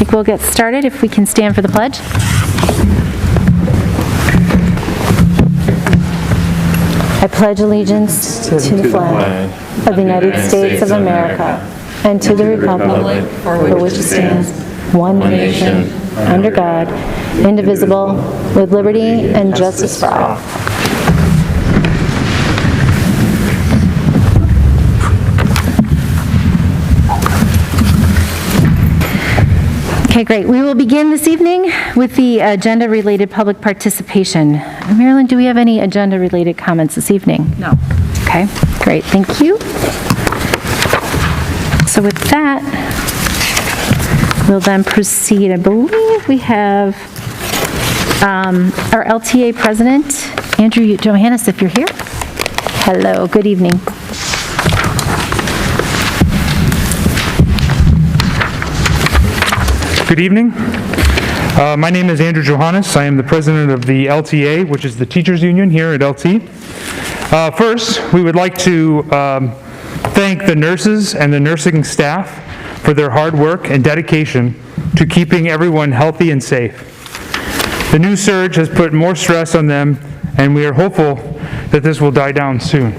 think we'll get started if we can stand for the pledge. I pledge allegiance to the flag of the United States of America and to the republic for which it stands, one nation, under God, indivisible, with liberty and justice for all. Okay, great. We will begin this evening with the agenda-related public participation. Marilyn, do we have any agenda-related comments this evening? No. Okay, great. Thank you. So with that, we'll then proceed. I believe we have our LTA president, Andrew Johannes, if you're here. Hello, good evening. Good evening. My name is Andrew Johannes. I am the president of the LTA, which is the teachers union here at LT. First, we would like to thank the nurses and the nursing staff for their hard work and dedication to keeping everyone healthy and safe. The new surge has put more stress on them, and we are hopeful that this will die down soon.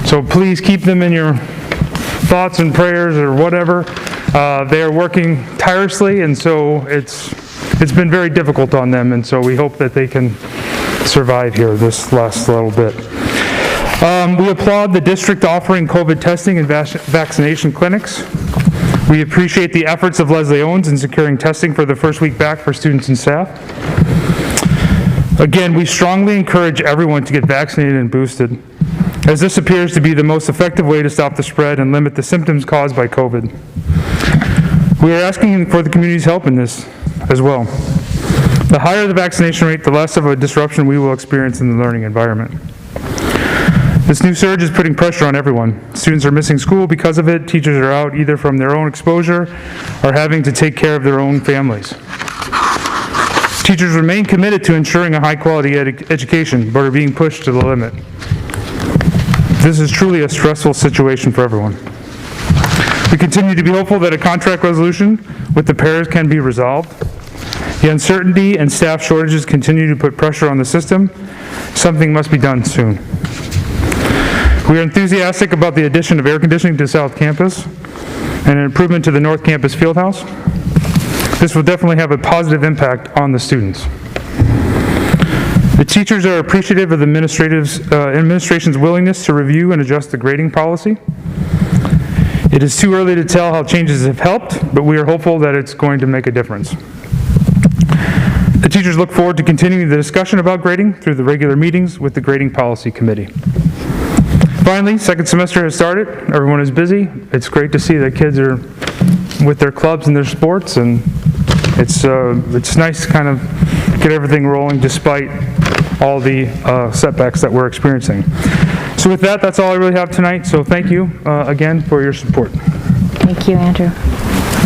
So please keep them in your thoughts and prayers or whatever. They are working tirelessly, and so it's been very difficult on them, and so we hope that they can survive here this last little bit. We applaud the district offering COVID testing and vaccination clinics. We appreciate the efforts of Leslie Owens in securing testing for the first week back for students and staff. Again, we strongly encourage everyone to get vaccinated and boosted, as this appears to be the most effective way to stop the spread and limit the symptoms caused by COVID. We are asking for the community's help in this as well. The higher the vaccination rate, the less of a disruption we will experience in the learning environment. This new surge is putting pressure on everyone. Students are missing school because of it. Teachers are out either from their own exposure or having to take care of their own families. Teachers remain committed to ensuring a high-quality education, but are being pushed to the limit. This is truly a stressful situation for everyone. We continue to be hopeful that a contract resolution with the pairs can be resolved. The uncertainty and staff shortages continue to put pressure on the system. Something must be done soon. We are enthusiastic about the addition of air conditioning to South Campus and an improvement to the North Campus Fieldhouse. This will definitely have a positive impact on the students. The teachers are appreciative of the administration's willingness to review and adjust the grading policy. It is too early to tell how changes have helped, but we are hopeful that it's going to make a difference. The teachers look forward to continuing the discussion about grading through the regular meetings with the Grading Policy Committee. Finally, second semester has started. Everyone is busy. It's great to see that kids are with their clubs and their sports, and it's nice to kind of get everything rolling despite all the setbacks that we're experiencing. So with that, that's all I really have tonight. So thank you again for your support. Thank you, Andrew.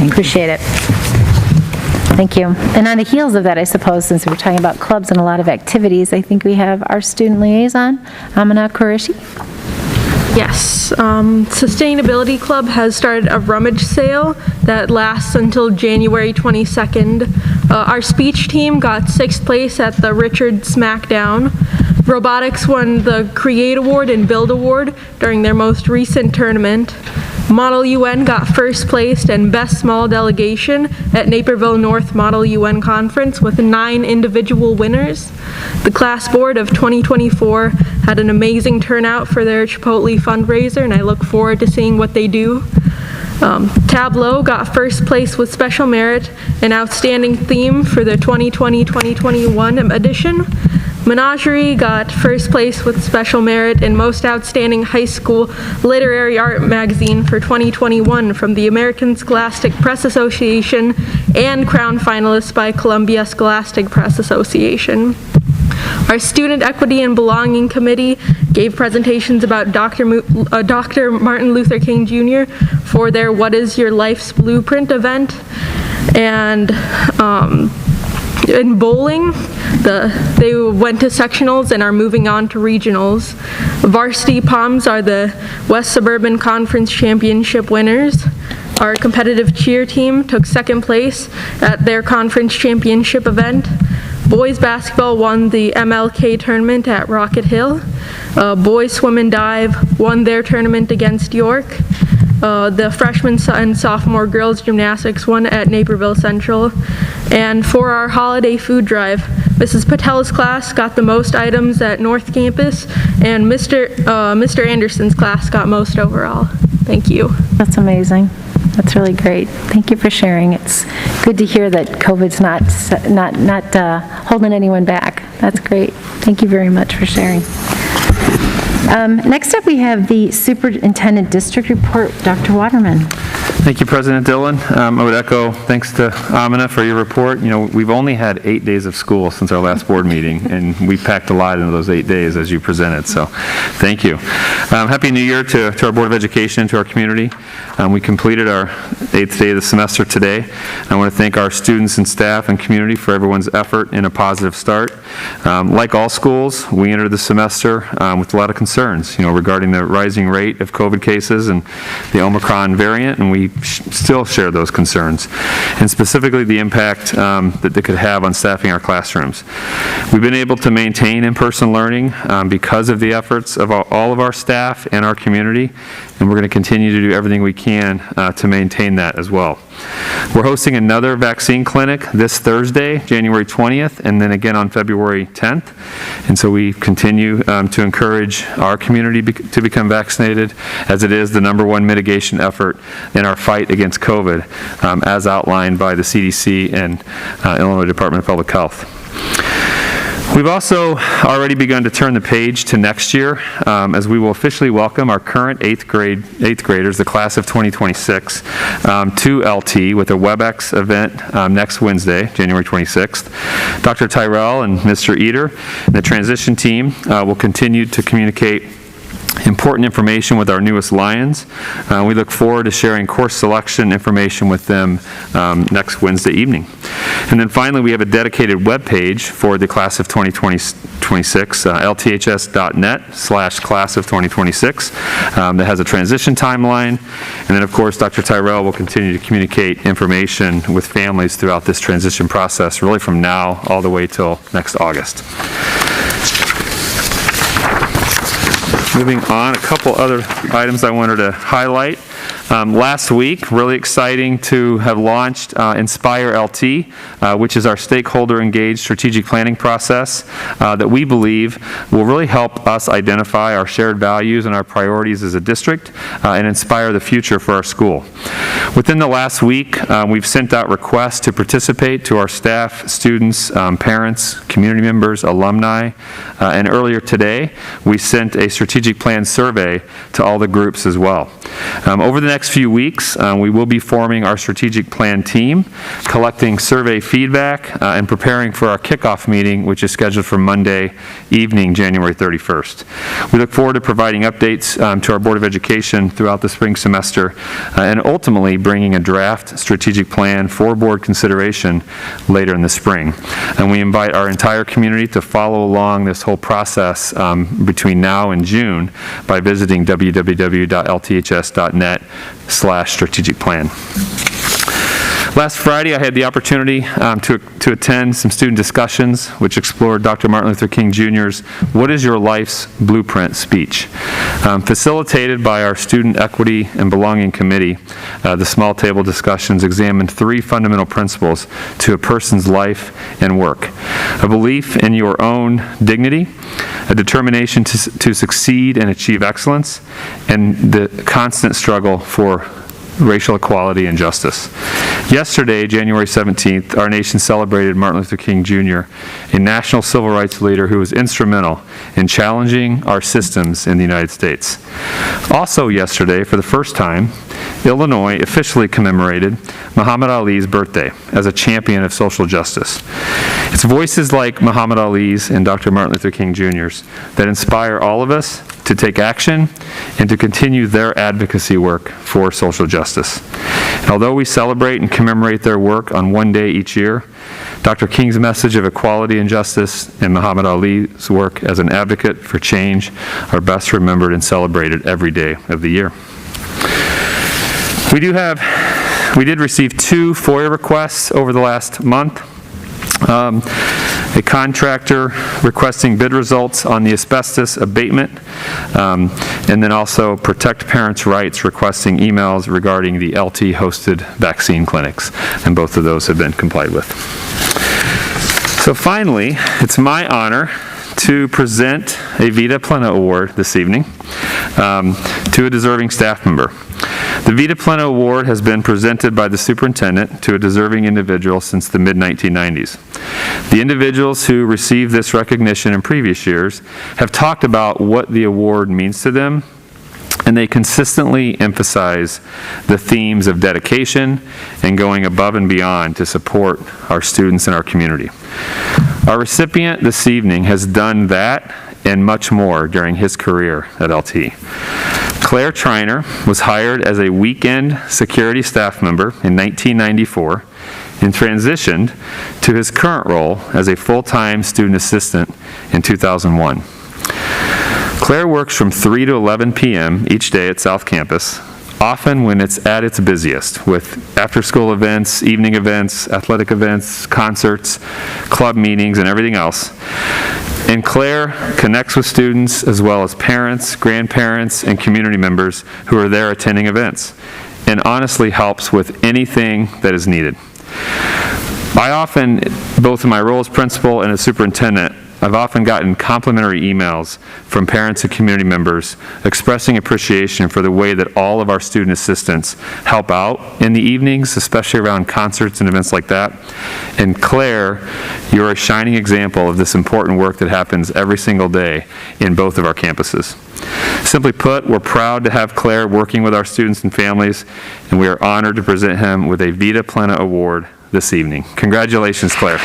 Appreciate it. Thank you. And on the heels of that, I suppose, since we're talking about clubs and a lot of activities, I think we have our student liaison, Amina Qureshi. Yes, Sustainability Club has started a rummage sale that lasts until January 22nd. Our speech team got 6th place at the Richard Smackdown. Robotics won the Create Award and Build Award during their most recent tournament. Model UN got 1st place and Best Small Delegation at Naperville North Model UN Conference with 9 individual winners. The class board of 2024 had an amazing turnout for their Chipotle fundraiser, and I look forward to seeing what they do. Tableau got 1st place with Special Merit and Outstanding Theme for the 2020-2021 edition. Menagerie got 1st place with Special Merit and Most Outstanding High School Literary Art Magazine for 2021 from the American Scholastic Press Association and Crown Finalists by Columbia Scholastic Press Association. Our Student Equity and Belonging Committee gave presentations about Dr. Martin Luther King Jr. for their What is Your Life's Blueprint event. And in bowling, they went to sectionals and are moving on to regionals. Varsity Poms are the West Suburban Conference Championship winners. Our competitive cheer team took second place at their conference championship event. Boys basketball won the MLK tournament at Rocket Hill. Boys swim and dive won their tournament against York. The freshman and sophomore girls gymnastics won at Naperville Central. And for our holiday food drive, Mrs. Patel's class got the most items at North Campus, and Mr. Anderson's class got most overall. Thank you. That's amazing. That's really great. Thank you for sharing. It's good to hear that COVID's not holding anyone back. That's great. Thank you very much for sharing. Next up, we have the Superintendent District Report. Dr. Waterman. Thank you, President Dillon. I would echo thanks to Amina for your report. You know, we've only had 8 days of school since our last board meeting, and we packed a lot into those 8 days as you presented, so thank you. Happy New Year to our Board of Education, to our community. We completed our 8th day of the semester today. I want to thank our students and staff and community for everyone's effort in a positive start. Like all schools, we entered the semester with a lot of concerns, you know, regarding the rising rate of COVID cases and the Omicron variant, and we still share those concerns, and specifically the impact that they could have on staffing our classrooms. We've been able to maintain in-person learning because of the efforts of all of our staff and our community, and we're going to continue to do everything we can to maintain that as well. We're hosting another vaccine clinic this Thursday, January 20th, and then again on February 10th. And so we continue to encourage our community to become vaccinated, as it is the #1 mitigation effort in our fight against COVID, as outlined by the CDC and Illinois Department of Public Health. We've also already begun to turn the page to next year, as we will officially welcome our current 8th graders, the class of 2026, to LT with a WebEx event next Wednesday, January 26th. Dr. Tyrell and Mr. Eater and the transition team will continue to communicate important information with our newest Lyons. We look forward to sharing course selection information with them next Wednesday evening. And then finally, we have a dedicated web page for the class of 2026, lths.net/class of 2026, that has a transition timeline. And then, of course, Dr. Tyrell will continue to communicate information with families throughout this transition process, really from now all the way till next August. Moving on, a couple other items I wanted to highlight. Last week, really exciting to have launched Inspire LT, which is our stakeholder-engaged strategic planning process that we believe will really help us identify our shared values and our priorities as a district and inspire the future for our school. Within the last week, we've sent out requests to participate to our staff, students, parents, community members, alumni, and earlier today, we sent a strategic plan survey to all the groups as well. Over the next few weeks, we will be forming our strategic plan team, collecting survey feedback, and preparing for our kickoff meeting, which is scheduled for Monday evening, January 31st. We look forward to providing updates to our Board of Education throughout the spring semester, and ultimately bringing a draft strategic plan for board consideration later in the spring. And we invite our entire community to follow along this whole process between now and June by visiting www.lths.net/strategic plan. Last Friday, I had the opportunity to attend some student discussions which explored Dr. Martin Luther King Jr.'s "What is Your Life's Blueprint" speech. Facilitated by our Student Equity and Belonging Committee, the small table discussions examined 3 fundamental principles to a person's life and work: a belief in your own dignity, a determination to succeed and achieve excellence, and the constant struggle for racial equality and justice. Yesterday, January 17th, our nation celebrated Martin Luther King Jr., a national civil rights leader who was instrumental in challenging our systems in the United States. Also yesterday, for the first time, Illinois officially commemorated Muhammad Ali's birthday as a champion of social justice. It's voices like Muhammad Ali's and Dr. Martin Luther King Jr.'s that inspire all of us to take action and to continue their advocacy work for social justice. And although we celebrate and commemorate their work on one day each year, Dr. King's message of equality and justice and Muhammad Ali's work as an advocate for change are best remembered and celebrated every day of the year. We do have We did receive 2 FOIA requests over the last month. A contractor requesting bid results on the asbestos abatement, and then also Protect Parents' Rights requesting emails regarding the LT-hosted vaccine clinics, and both of those have been complied with. So finally, it's my honor to present a Vida Plena Award this evening to a deserving staff member. The Vida Plena Award has been presented by the superintendent to a deserving individual since the mid-1990s. The individuals who received this recognition in previous years have talked about what the award means to them, and they consistently emphasize the themes of dedication and going above and beyond to support our students and our community. Our recipient this evening has done that and much more during his career at LT. Claire Triner was hired as a weekend security staff member in 1994 and transitioned to his current role as a full-time student assistant in 2001. Claire works from 3 to 11 p.m. each day at South Campus, often when it's at its busiest, with after-school events, evening events, athletic events, concerts, club meetings, and everything else. And Claire connects with students as well as parents, grandparents, and community members who are there attending events, and honestly helps with anything that is needed. I often, both in my role as principal and as superintendent, I've often gotten complimentary emails from parents and community members expressing appreciation for the way that all of our student assistants help out in the evenings, especially around concerts and events like that. And Claire, you're a shining example of this important work that happens every single day in both of our campuses. Simply put, we're proud to have Claire working with our students and families, and we are honored to present him with a Vida Plena Award this evening. Congratulations, Claire.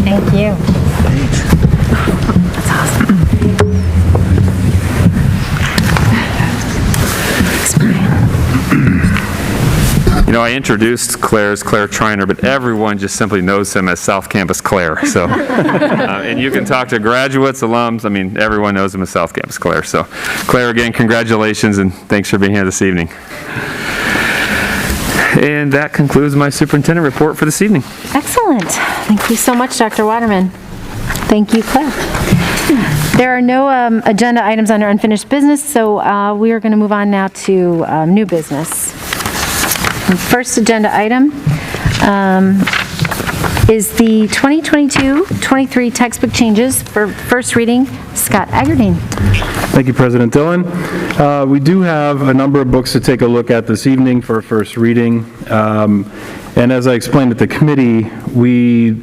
Thank you. That's awesome. You know, I introduced Claire as Claire Triner, but everyone just simply knows him as South Campus Claire. So, and you can talk to graduates, alums. I mean, everyone knows him as South Campus Claire. So, Claire, again, congratulations, and thanks for being here this evening. And that concludes my superintendent report for this evening. Excellent. Thank you so much, Dr. Waterman. Thank you, Claire. There are no agenda items under unfinished business, so we are going to move on now to new business. First agenda item is the 2022-23 textbook changes for first reading. Scott Agardine. Thank you, President Dillon. We do have a number of books to take a look at this evening for first reading. And as I explained at the committee, we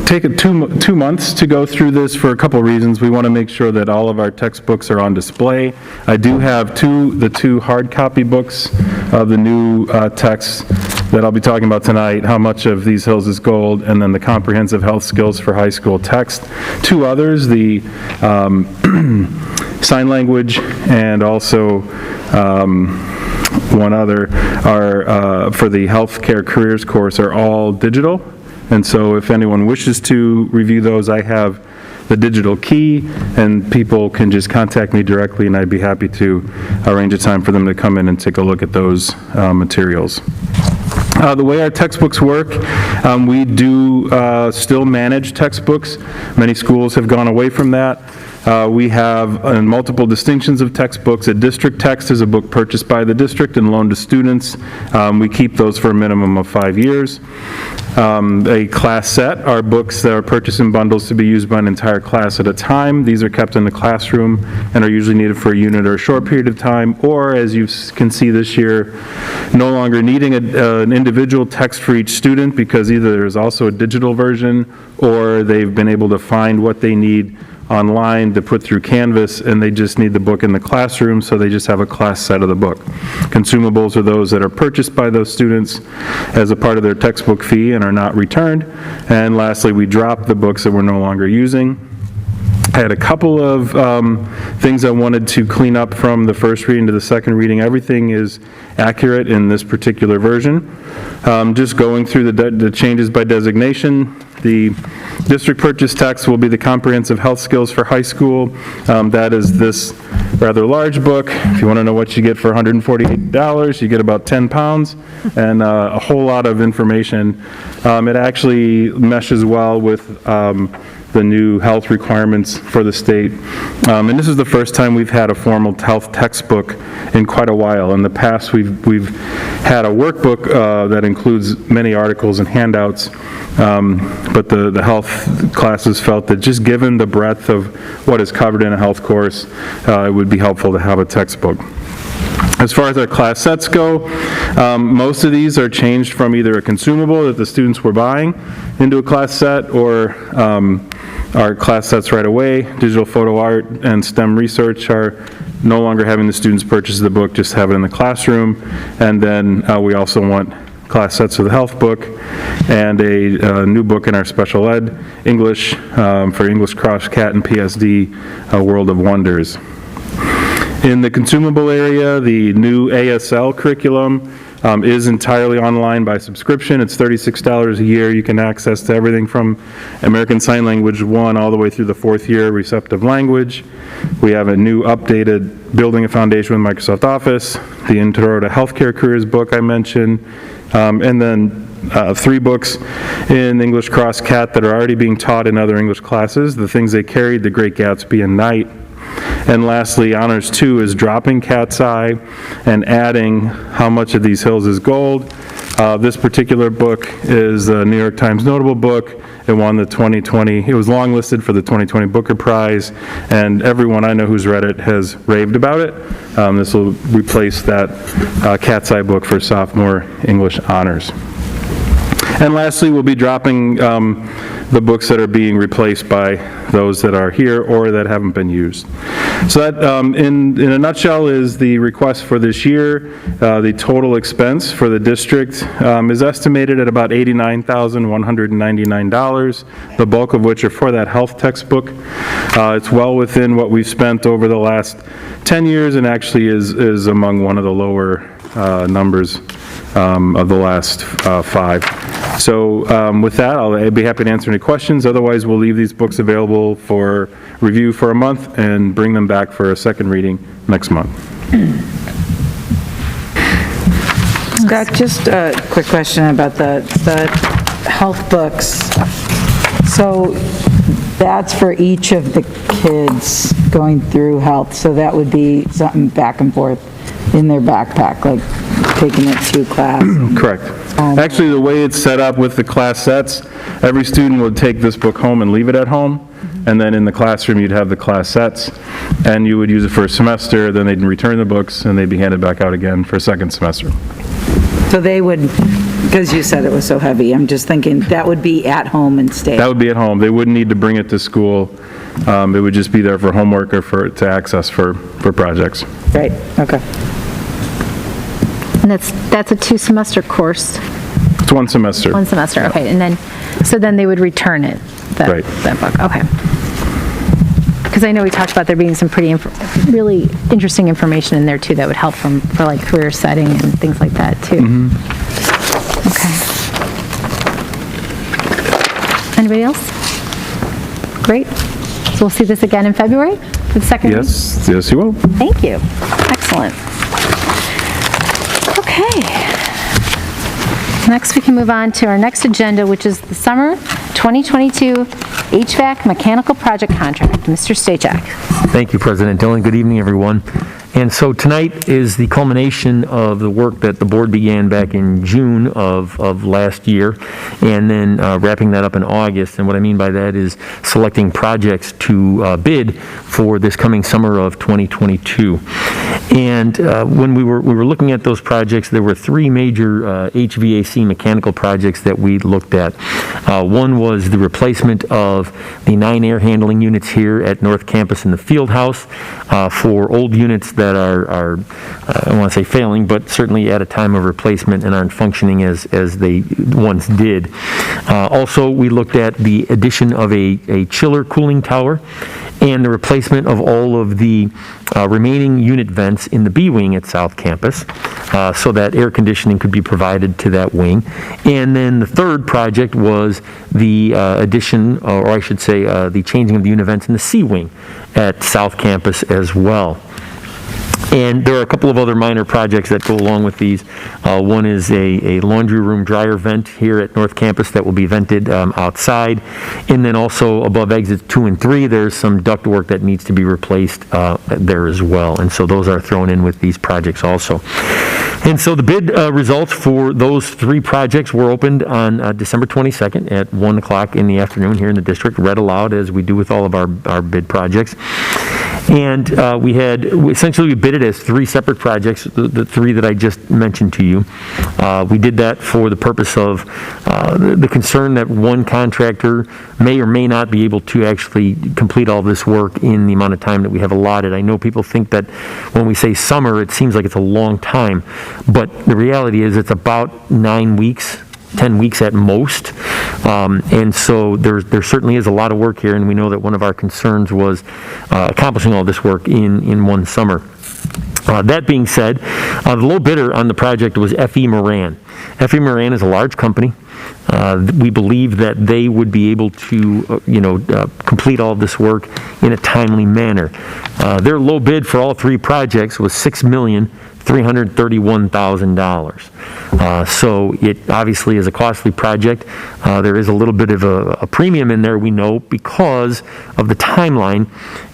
take 2 months to go through this for a couple reasons. We want to make sure that all of our textbooks are on display. I do have the two hard copy books of the new texts that I'll be talking about tonight, How Much of These Hills is Gold, and then the Comprehensive Health Skills for High School text. 2 others, the sign language and also one other are for the healthcare careers course are all digital. And so if anyone wishes to review those, I have the digital key, and people can just contact me directly, and I'd be happy to arrange a time for them to come in and take a look at those materials. The way our textbooks work, we do still manage textbooks. Many schools have gone away from that. We have multiple distinctions of textbooks. A district text is a book purchased by the district and loaned to students. We keep those for a minimum of 5 years. A class set are books that are purchased in bundles to be used by an entire class at a time. These are kept in the classroom and are usually needed for a unit or a short period of time, or as you can see this year, no longer needing an individual text for each student because either there's also a digital version or they've been able to find what they need online to put through Canvas, and they just need the book in the classroom, so they just have a class set of the book. Consumables are those that are purchased by those students as a part of their textbook fee and are not returned. And lastly, we drop the books that we're no longer using. I had a couple of things I wanted to clean up from the first reading to the second reading. Everything is accurate in this particular version. Just going through the changes by designation. The district purchase text will be the comprehensive health skills for high school. That is this rather large book. If you want to know what you get for $148, you get about 10 pounds and a whole lot of information. It actually meshes well with the new health requirements for the state. And this is the first time we've had a formal health textbook in quite a while. In the past, we've had a workbook that includes many articles and handouts, but the health classes felt that just given the breadth of what is covered in a health course, it would be helpful to have a textbook. As far as our class sets go, most of these are changed from either a consumable that the students were buying into a class set or our class sets right away. Digital photo art and STEM research are no longer having the students purchase the book, just have it in the classroom. And then we also want class sets of the health book and a new book in our special ed, English, for English Cross Cat and PSD, World of Wonders. In the consumable area, the new ASL curriculum is entirely online by subscription. It's $36 a year. You can access to everything from American Sign Language 1 all the way through the 4th year receptive language. We have a new updated Building a Foundation with Microsoft Office, the Intro to Healthcare Careers book I mentioned, and then 3 books in English Cross Cat that are already being taught in other English classes, The Things They Carried, The Great Gatsby, and Night. And lastly, Honors 2 is dropping Cat's Eye and adding How Much of These Hills is Gold. This particular book is a New York Times notable book. It won the 2020, it was longlisted for the 2020 Booker Prize, and everyone I know who's read it has raved about it. This will replace that Cat's Eye book for sophomore English honors. And lastly, we'll be dropping the books that are being replaced by those that are here or that haven't been used. So that, in a nutshell, is the request for this year. The total expense for the district is estimated at about $89,199, the bulk of which are for that health textbook. It's well within what we've spent over the last 10 years and actually is among one of the lower numbers of the last 5. So with that, I'll be happy to answer any questions. Otherwise, we'll leave these books available for review for a month and bring them back for a second reading next month. Scott, just a quick question about the health books. So that's for each of the kids going through health, so that would be something back and forth in their backpack, like taking it to class? Correct. Actually, the way it's set up with the class sets, every student would take this book home and leave it at home, and then in the classroom you'd have the class sets, and you would use it for a semester, then they'd return the books, and they'd be handed back out again for a second semester. So they would, because you said it was so heavy, I'm just thinking that would be at home and stay. That would be at home. They wouldn't need to bring it to school. It would just be there for homework or to access for projects. Right, okay. And that's a 2-semester course? It's 1 semester. 1 semester, okay. And then, so then they would return it, Right. that book, okay. Because I know we talked about there being some pretty, really interesting information in there too that would help for like career setting and things like that too. Okay. Anybody else? Great. So we'll see this again in February for the second reading? Yes, you will. Thank you. Excellent. Okay. Next, we can move on to our next agenda, which is the summer 2022 HVAC mechanical project contract. Mr. Stachak. Thank you, President Dillon. Good evening, everyone. And so tonight is the culmination of the work that the board began back in June of last year, and then wrapping that up in August. And what I mean by that is selecting projects to bid for this coming summer of 2022. And when we were looking at those projects, there were three major HVAC mechanical projects that we looked at. One was the replacement of the 9 air handling units here at North Campus in the field house for old units that are I don't want to say failing, but certainly at a time of replacement and aren't functioning as they once did. Also, we looked at the addition of a chiller cooling tower and the replacement of all of the remaining unit vents in the B wing at South Campus so that air conditioning could be provided to that wing. And then the third project was the addition, or I should say the changing of the unit vents in the C wing at South Campus as well. And there are a couple of other minor projects that go along with these. One is a laundry room dryer vent here at North Campus that will be vented outside. And then also above exits 2 and 3, there's some duct work that needs to be replaced there as well. And so those are thrown in with these projects also. And so the bid results for those 3 projects were opened on December 22nd at 1 o'clock in the afternoon here in the district, read aloud as we do with all of our bid projects. And we bid it as 3 separate projects, the 3 that I just mentioned to you. We did that for the purpose of the concern that one contractor may or may not be able to actually complete all this work in the amount of time that we have allotted. I know people think that when we say summer, it seems like it's a long time, but the reality is it's about 9 weeks, 10 weeks at most. And so there certainly is a lot of work here, and we know that one of our concerns was accomplishing all this work in one summer. That being said, the low bidder on the project was F.E. Moran. F.E. Moran is a large company. We believe that they would be able to, complete all of this work in a timely manner. Their low bid for all 3 projects was $6,331,000. So it obviously is a costly project. There is a little bit of a premium in there, we know, because of the timeline,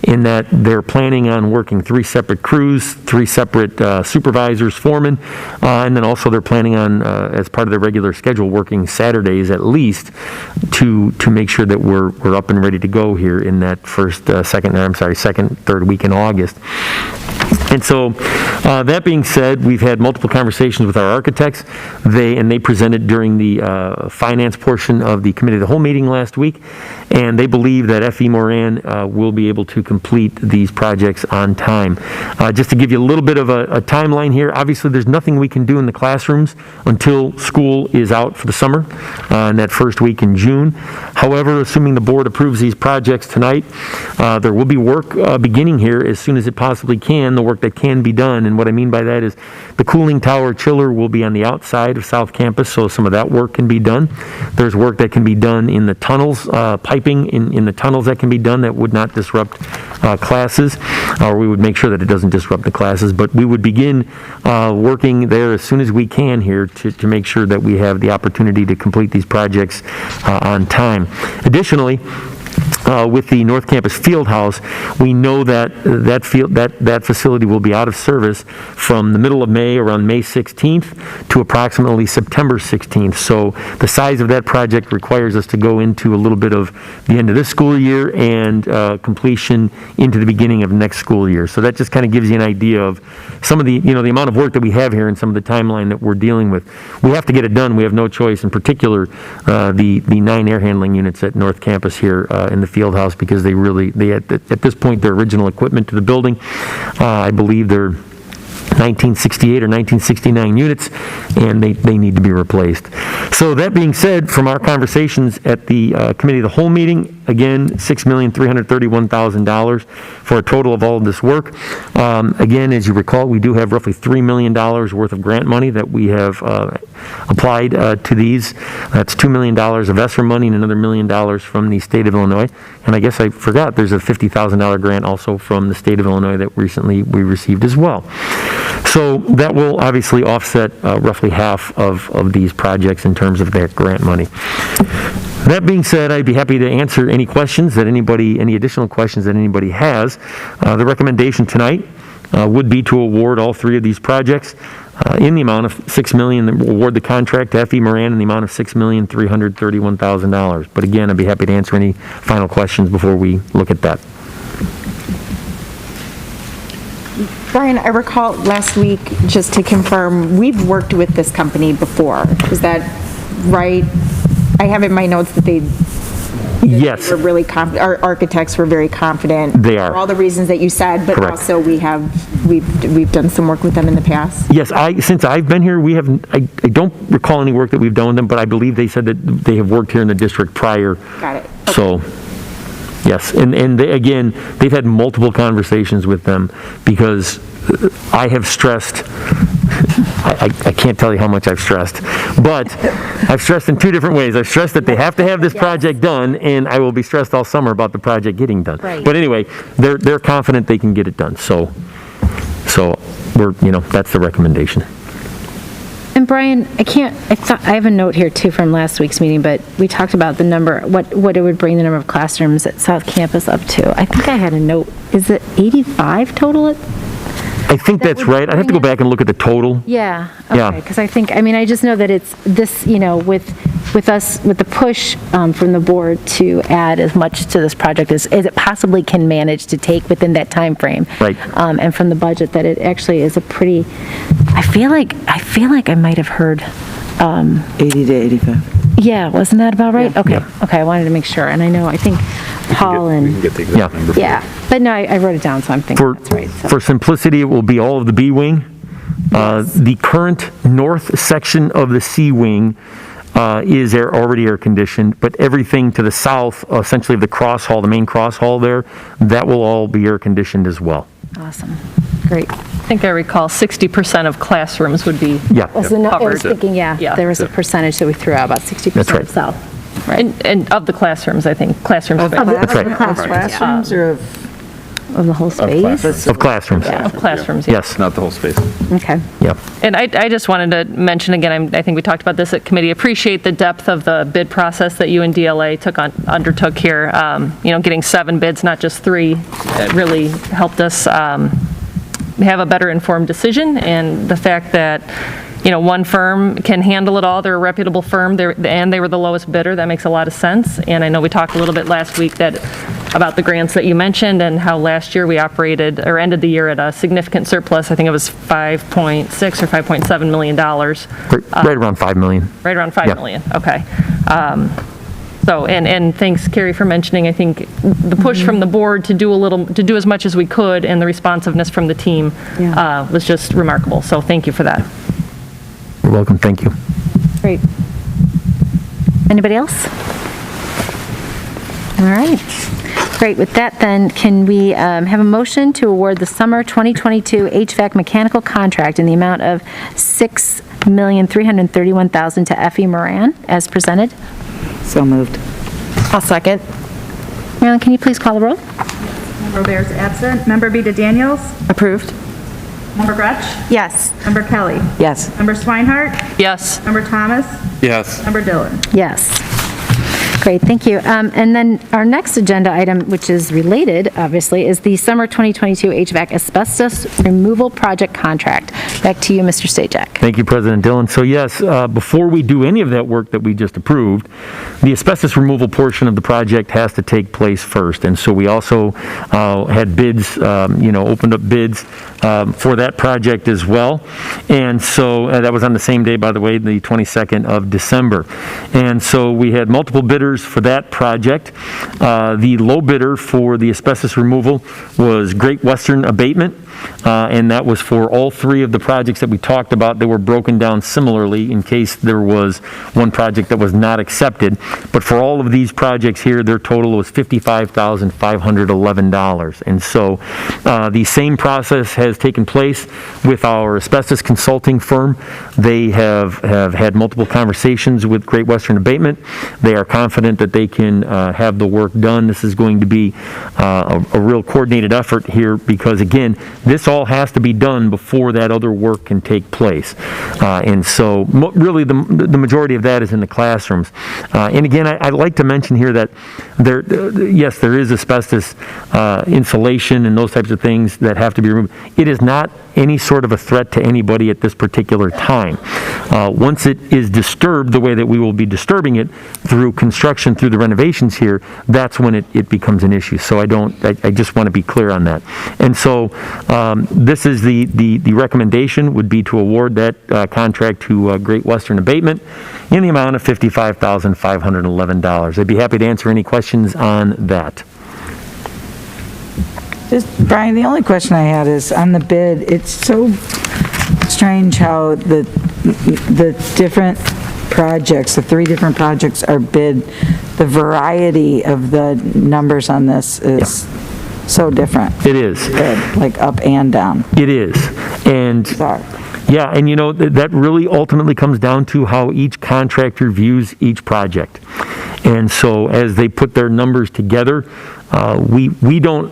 in that they're planning on working 3 separate crews, 3 separate supervisors, foremen, and then also they're planning on, as part of their regular schedule, working Saturdays at least to make sure that we're up and ready to go here in that second, third week in August. And so, that being said, we've had multiple conversations with our architects. They presented during the finance portion of the committee of the whole meeting last week, and they believe that F.E. Moran will be able to complete these projects on time. Just to give you a little bit of a timeline here, obviously there's nothing we can do in the classrooms until school is out for the summer in that first week in June. However, assuming the board approves these projects tonight, there will be work beginning here as soon as it possibly can, the work that can be done. And what I mean by that is the cooling tower chiller will be on the outside of South Campus, so some of that work can be done. There's work that can be done in the tunnels, piping in the tunnels that can be done that would not disrupt classes, or we would make sure that it doesn't disrupt the classes. But we would begin working there as soon as we can here to make sure that we have the opportunity to complete these projects on time. Additionally, with the North Campus field house, we know that that facility will be out of service from the middle of May, around May 16th, to approximately September 16th. So the size of that project requires us to go into a little bit of the end of this school year and completion into the beginning of next school year. So that just kind of gives you an idea of some of the, the amount of work that we have here and some of the timeline that we're dealing with. We have to get it done. We have no choice. In particular, the 9 air handling units at North Campus here in the field house, because they at this point, their original equipment to the building, I believe they're 1968 or 1969 units, and they need to be replaced. So that being said, from our conversations at the committee of the whole meeting, again, $6,331,000 for a total of all of this work. Again, as you recall, we do have roughly $3 million worth of grant money that we have applied to these. That's $2 million of ESSER money and another $1 million from the state of Illinois. And I guess I forgot, there's a $50,000 grant also from the state of Illinois that recently we received as well. So that will obviously offset roughly half of these projects in terms of that grant money. That being said, I'd be happy to answer any questions that any additional questions that anybody has. The recommendation tonight would be to award all three of these projects in the amount of $6 million, award the contract to F.E. Moran in the amount of $6,331,000. But again, I'd be happy to answer any final questions before we look at that. Brian, I recall last week, just to confirm, we've worked with this company before. Is that right? I have in my notes that they Yes. were really confident, our architects were very confident. They are. For all the reasons that you said, but Correct. also we've done some work with them in the past. Yes, since I've been here, I don't recall any work that we've done with them, but I believe they said that they have worked here in the district prior. Got it. So, yes, and they, again, they've had multiple conversations with them because I have stressed, I can't tell you how much I've stressed, but I've stressed in two different ways. I've stressed that they have to have this project done, and I will be stressed all summer about the project getting done. Right. But anyway, they're confident they can get it done, so we're, that's the recommendation. And Brian, I have a note here too from last week's meeting, but we talked about the number, what it would bring the number of classrooms at South Campus up to. I think I had a note, is it 85 total? I think that's right. I'd have to go back and look at the total. Yeah, Yeah. okay, because I just know that it's this, with us, with the push from the board to add as much to this project as it possibly can manage to take within that time frame. Right. And from the budget, that it actually is a pretty, I feel like I might have heard, 80 to 85. yeah, wasn't that about right? Okay, Yeah. okay, I wanted to make sure, and I think Paul We can and, get the exact Yeah. number. yeah, but no, I wrote it down, so I'm thinking that's right. so. For simplicity, it will be all of the B wing. The current north section of the C wing is already air conditioned, but everything to the south, essentially the cross hall, the main cross hall there, that will all be air conditioned as well. Awesome, great. I think I recall 60% of classrooms would be. Yeah. Also, no, I was Covered. thinking, Yeah. there was a percentage that we threw out, about 60% That's right. of South. And of the classrooms, I think, classrooms. That's right. Classrooms or Of the whole space? Of classrooms. Of classrooms, yeah. Yes. Not the whole space. Okay. Yep. And I just wanted to mention again, I think we talked about this at committee, appreciate the depth of the bid process that you and DLA undertook here. Getting 7 bids, not just 3, it really helped us have a better informed decision. And the fact that, one firm can handle it all, they're a reputable firm, and they were the lowest bidder, that makes a lot of sense. And I know we talked a little bit last week about the grants that you mentioned and how last year we ended the year at a significant surplus. I think it was $5.6 or $5.7 million. Right around 5 million. Right around 5 Yeah. million, okay. And thanks, Carrie, for mentioning, I think, the push from the board to do as much as we could, and the responsiveness from the team was just remarkable. So thank you for that. You're welcome. Thank you. Great. Anybody else? All right. Great. With that, then, can we have a motion to award the summer 2022 HVAC mechanical contract in the amount of $6,331,000 to F.E. Moran as presented? so moved. I'll second. Marilyn, can you please call the roll? Member Bears absent. Member Vida Daniels. Approved? Member Gretsch. Yes. Member Kelly. Yes. Member Swinehart. Yes. Member Thomas. Yes. Member Dillon. Yes. Great, thank you. And then our next agenda item, which is related, obviously, is the summer 2022 HVAC asbestos removal project contract. Back to you, Mr. Stejak. Thank you, President Dillon. So yes, before we do any of that work that we just approved, the asbestos removal portion of the project has to take place first. And so we also had bids, opened up bids for that project as well. And so that was on the same day, by the way, the 22nd of December. And so we had multiple bidders for that project. The low bidder for the asbestos removal was Great Western Abatement, and that was for all 3 of the projects that we talked about. They were broken down similarly in case there was one project that was not accepted. But for all of these projects here, their total was $55,511. And so the same process has taken place with our asbestos consulting firm. They have had multiple conversations with Great Western Abatement. They are confident confident that they can have the work done. This is going to be a real coordinated effort here because, again, this all has to be done before that other work can take place. And so really the majority of that is in the classrooms. And again, I'd like to mention here that yes, there is asbestos insulation and those types of things that have to be removed. It is not any sort of a threat to anybody at this particular time. Once it is disturbed the way that we will be disturbing it through construction, through the renovations here, that's when it becomes an issue. So I just want to be clear on that. And so this is the recommendation would be to award that contract to Great Western Abatement in the amount of $55,511. I'd be happy to answer any questions on that. Brian, the only question I had is on the bid, it's so strange how the different projects, the 3 different projects are bid. The variety of the numbers on this is so different. It is. Bid, like up and down. It is. And Sorry. yeah, and that really ultimately comes down to how each contractor views each project. And so as they put their numbers together, we don't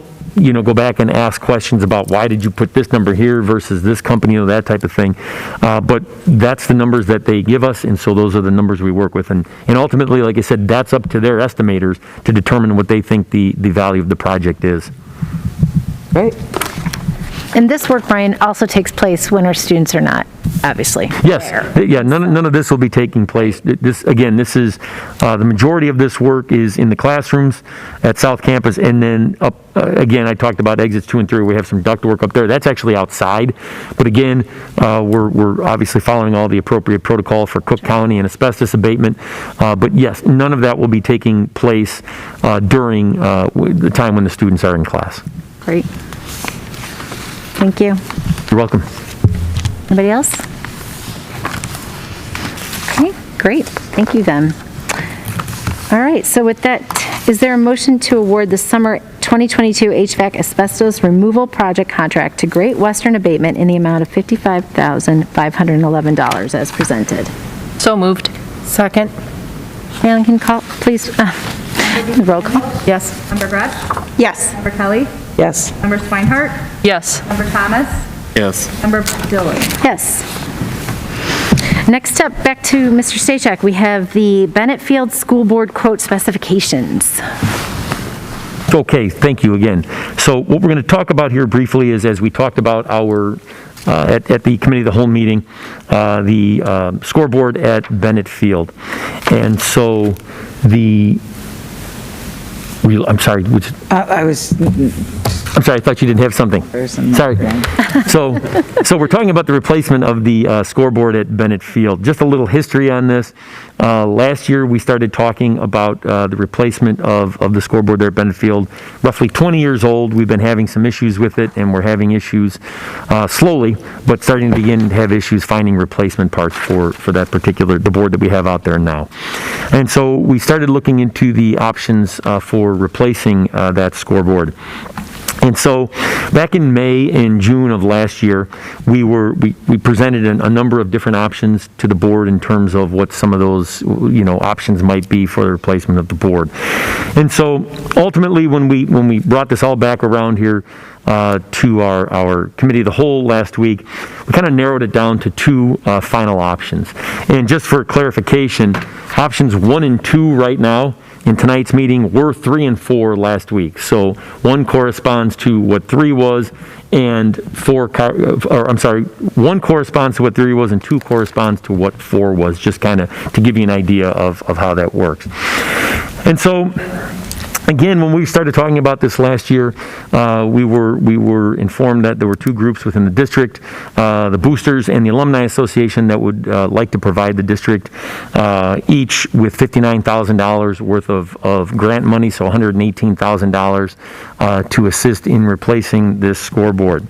go back and ask questions about why did you put this number here versus this company, that type of thing. But that's the numbers that they give us, and so those are the numbers we work with. And ultimately, like I said, that's up to their estimators to determine what they think the value of the project is. Great. And this work, Brian, also takes place when our students are not, obviously. Yes, yeah, none of this will be taking place. This is, the majority of this work is in the classrooms at South Campus, and then up, again, I talked about exits 2 and 3, we have some duct work up there. That's actually outside, but again, we're obviously following all the appropriate protocol for Cook County and asbestos abatement, but yes, none of that will be taking place during the time when the students are in class. Great. Thank you. You're welcome. Anybody else? Okay, great. Thank you then. All right, so with that, is there a motion to award the summer 2022 HVAC asbestos removal project contract to Great Western Abatement in the amount of $55,511 as presented? So moved. Second. Marilyn, can you call, please? Roll call. Yes. Member Gretsch? Yes. Member Kelly? Yes. Member Swinehart? Yes. Member Thomas? Yes. Member Dillon? Yes. Next up, back to Mr. Stachek, we have the Bennett Field School Board quote specifications. Okay, thank you again. So what we're going to talk about here briefly is, as we talked about our, at the committee of the whole meeting, the scoreboard at Bennett Field. And so I'm sorry, I thought you didn't have something. Sorry. So we're talking about the replacement of the scoreboard at Bennett Field. Just a little history on this. Last year, we started talking about the replacement of the scoreboard there at Bennett Field. Roughly 20 years old. We've been having some issues with it, and we're having issues slowly, but starting to begin to have issues finding replacement parts for the board that we have out there now. And so we started looking into the options for replacing that scoreboard. And so back in May and June of last year, we presented a number of different options to the board in terms of what some of those, options might be for the replacement of the board. And so ultimately, when we brought this all back around here to our committee of the whole last week, we kind of narrowed it down to 2 final options. And just for clarification, options 1 and 2 right now in tonight's meeting were 3 and 4 last week. So 1 corresponds to what 3 was, and 1 corresponds to what 3 was, and 2 corresponds to what 4 was, just kind of to give you an idea of how that works. And so, again, when we started talking about this last year, we were informed that there were 2 groups within the district, the Boosters and the Alumni Association, that would like to provide the district each with $59,000 worth of grant money, so $118,000 to assist in replacing this scoreboard.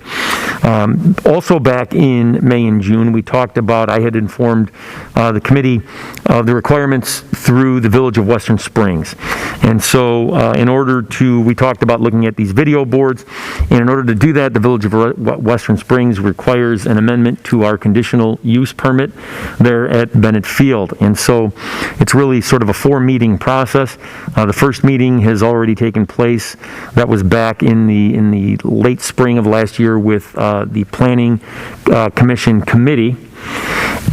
Also back in May and June, we talked about, I had informed the committee of the requirements through the Village of Western Springs. And so we talked about looking at these video boards, and in order to do that, the Village of Western Springs requires an amendment to our conditional use permit there at Bennett Field. And so it's really sort of a 4-meeting process. The first meeting has already taken place. That was back in the late spring of last year with the Planning Commission Committee.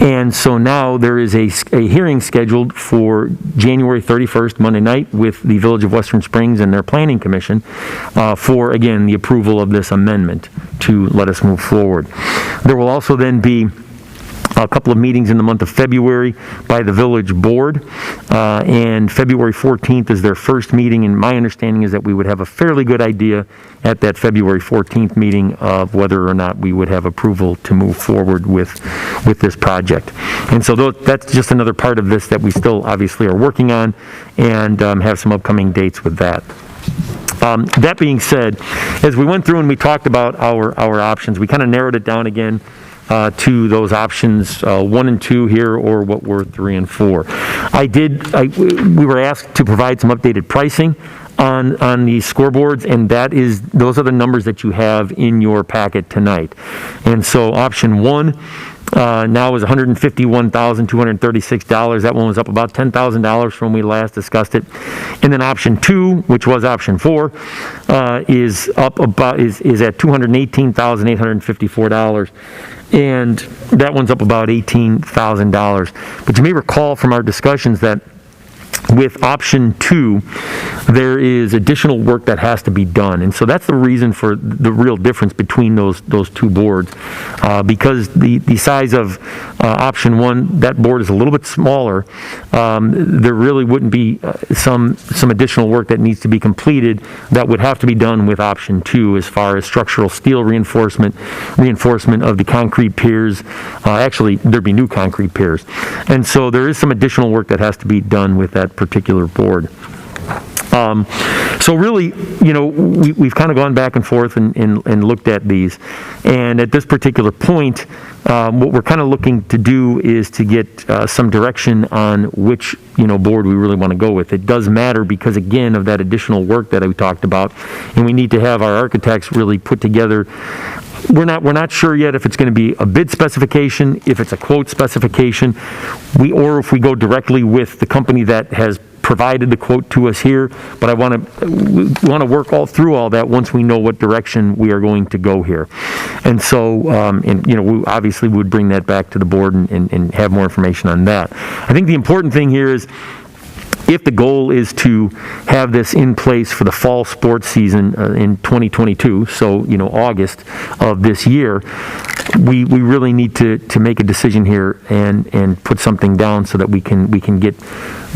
And so now there is a hearing scheduled for January 31st, Monday night, with the Village of Western Springs and their Planning Commission for, again, the approval of this amendment to let us move forward. There will also then be a couple of meetings in the month of February by the village board, and February 14th is their first meeting, and my understanding is that we would have a fairly good idea at that February 14th meeting of whether or not we would have approval to move forward with this project. And so that's just another part of this that we still obviously are working on, and have some upcoming dates with that. That being said, as we went through and we talked about our options, we kind of narrowed it down again to those options 1 and 2 here, or what were 3 and 4. We were asked to provide some updated pricing on the scoreboards, and those are the numbers that you have in your packet tonight. And so option 1 now is $151,236. That one was up about $10,000 from when we last discussed it. And then option 2, which was option 4, is at $218,854. And that one's up about $18,000. But you may recall from our discussions that with option 2, there is additional work that has to be done. And so that's the reason for the real difference between those two boards. Because the size of option 1, that board is a little bit smaller. There really wouldn't be some additional work that needs to be completed that would have to be done with option 2, as far as structural steel reinforcement of the concrete piers. Actually, there'd be new concrete piers. And so there is some additional work that has to be done with that particular board. So really, we've kind of gone back and forth and looked at these. And at this particular point, what we're kind of looking to do is to get some direction on which, board we really want to go with. It does matter because, again, of that additional work that I talked about, and we need to have our architects really put together. We're not sure yet if it's going to be a bid specification, if it's a quote specification, or if we go directly with the company that has provided the quote to us here. But we want to work through all that once we know what direction we are going to go here. And so, we obviously would bring that back to the board and have more information on that. I think the important thing here is, if the goal is to have this in place for the fall sports season in 2022, so August of this year, we really need to make a decision here and put something down so that we can get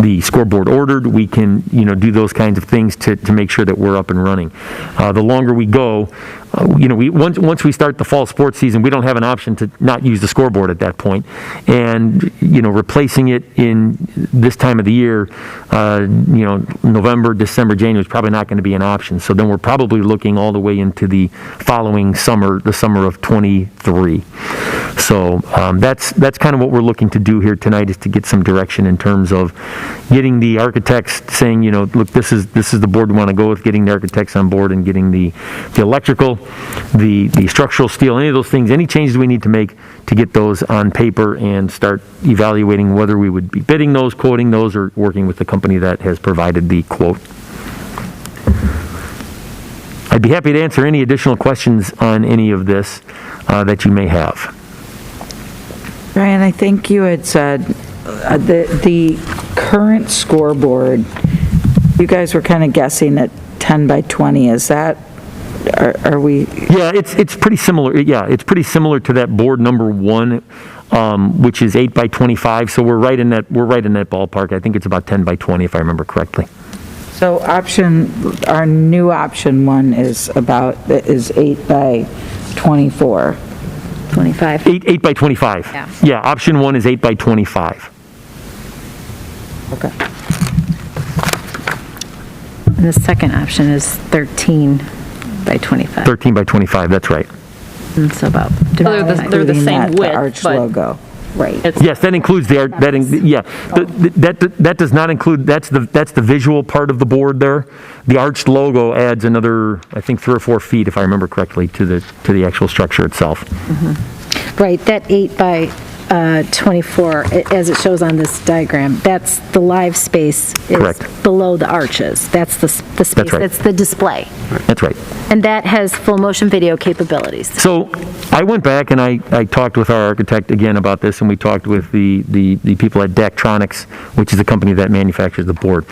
the scoreboard ordered. We can do those kinds of things to make sure that we're up and running. The longer we go, once we start the fall sports season, we don't have an option to not use the scoreboard at that point. And replacing it in this time of the year, November, December, January is probably not going to be an option. So then we're probably looking all the way into the following summer, the summer of 23. So that's kind of what we're looking to do here tonight, is to get some direction in terms of getting the architects saying, look, this is the board we want to go with, getting the architects on board and getting the electrical, the structural steel, any of those things, any changes we need to make to get those on paper and start evaluating whether we would be bidding those, quoting those, or working with the company that has provided the quote. I'd be happy to answer any additional questions on any of this that you may have. Brian, I think you had said the current scoreboard, you guys were kind of guessing at 10 by 20. Is that, are we? Yeah, it's pretty similar. Yeah, it's pretty similar to that board number 1, which is 8 by 25. So we're right in that ballpark. I think it's about 10 by 20 if I remember correctly. So our new option 1 is 8 by 24. 25. 8 by 25. Yeah. Yeah, option 1 is 8 by 25. Okay. And the second option is 13 by 25. 13 by 25, that's right. It's about. They're the same Including that, width, the arch but logo. Right. Yes, that includes the art, that does not include, that's the visual part of the board there. The arched logo adds another, I think, 3 or 4 feet, if I remember correctly, to the actual structure itself. Right, that 8 by 24, as it shows on this diagram, that's the live space is Correct. below the arches. That's the space, right. that's the display. That's right. And that has full motion video capabilities. So I went back and I talked with our architect again about this, and we talked with the people at Daktronics, which is a company that manufactures the board.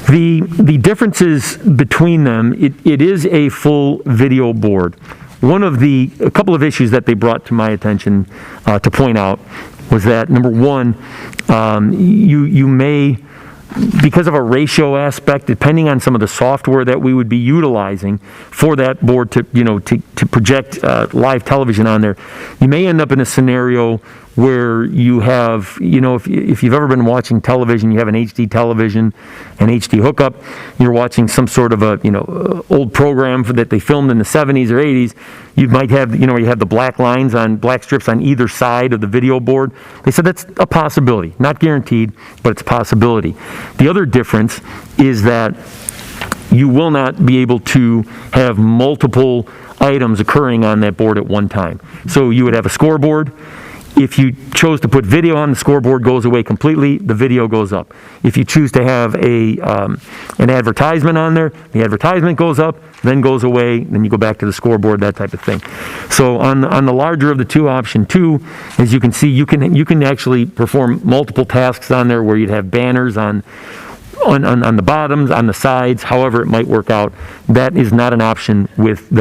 The differences between them, it is a full video board. A couple of issues that they brought to my attention to point out was that, number one, you may, because of a ratio aspect, depending on some of the software that we would be utilizing for that board to project live television on there, you may end up in a scenario where you have, if you've ever been watching television, you have an HD television, an HD hookup, you're watching some sort of old program that they filmed in the 70s or 80s, you might have, you have the black strips on either side of the video board. They said that's a possibility, not guaranteed, but it's a possibility. The other difference is that you will not be able to have multiple items occurring on that board at one time. So you would have a scoreboard. If you chose to put video on, the scoreboard goes away completely, the video goes up. If you choose to have an advertisement on there, the advertisement goes up, then goes away, then you go back to the scoreboard, that type of thing. So on the larger of the two, option 2, as you can see, you can actually perform multiple tasks on there where you'd have banners on the bottoms, on the sides, however it might work out. That is not an option with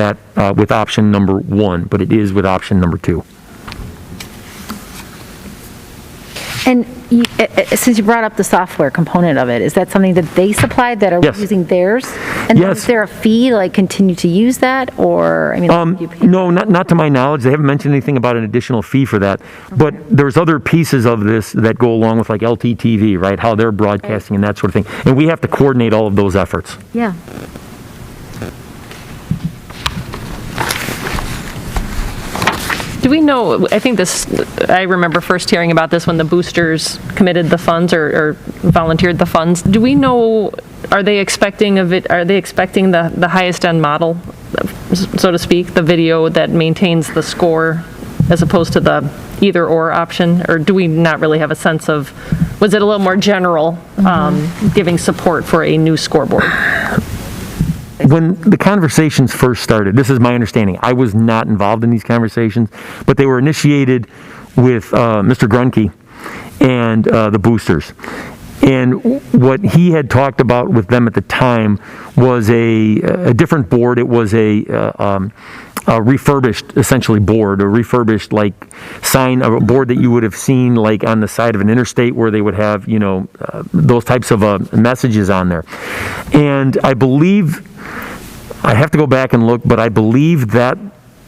option number 1, but it is with option number 2. And since you brought up the software component of it, is that something that they supplied that are Yes. using theirs? And Yes. is there a fee, like continue to use that, or, do you pay? No, not to my knowledge. They haven't mentioned anything about an additional fee for that. But there's other pieces of this that go along with, like LTTV, right? How they're broadcasting and that sort of thing. And we have to coordinate all of those efforts. Yeah. Do we know, I remember first hearing about this when the boosters committed the funds or volunteered the funds. Do we know, are they expecting the highest end model, so to speak, the video that maintains the score as opposed to the either or option? Or do we not really have a sense of, was it a little more general, giving support for a new scoreboard? When the conversations first started, this is my understanding, I was not involved in these conversations, but they were initiated with Mr. Grunke and the boosters. And what he had talked about with them at the time was a different board. It was a refurbished, essentially, board, a refurbished, like, sign, a board that you would have seen, like, on the side of an interstate where they would have, those types of messages on there. And I believe, I have to go back and look, but I believe that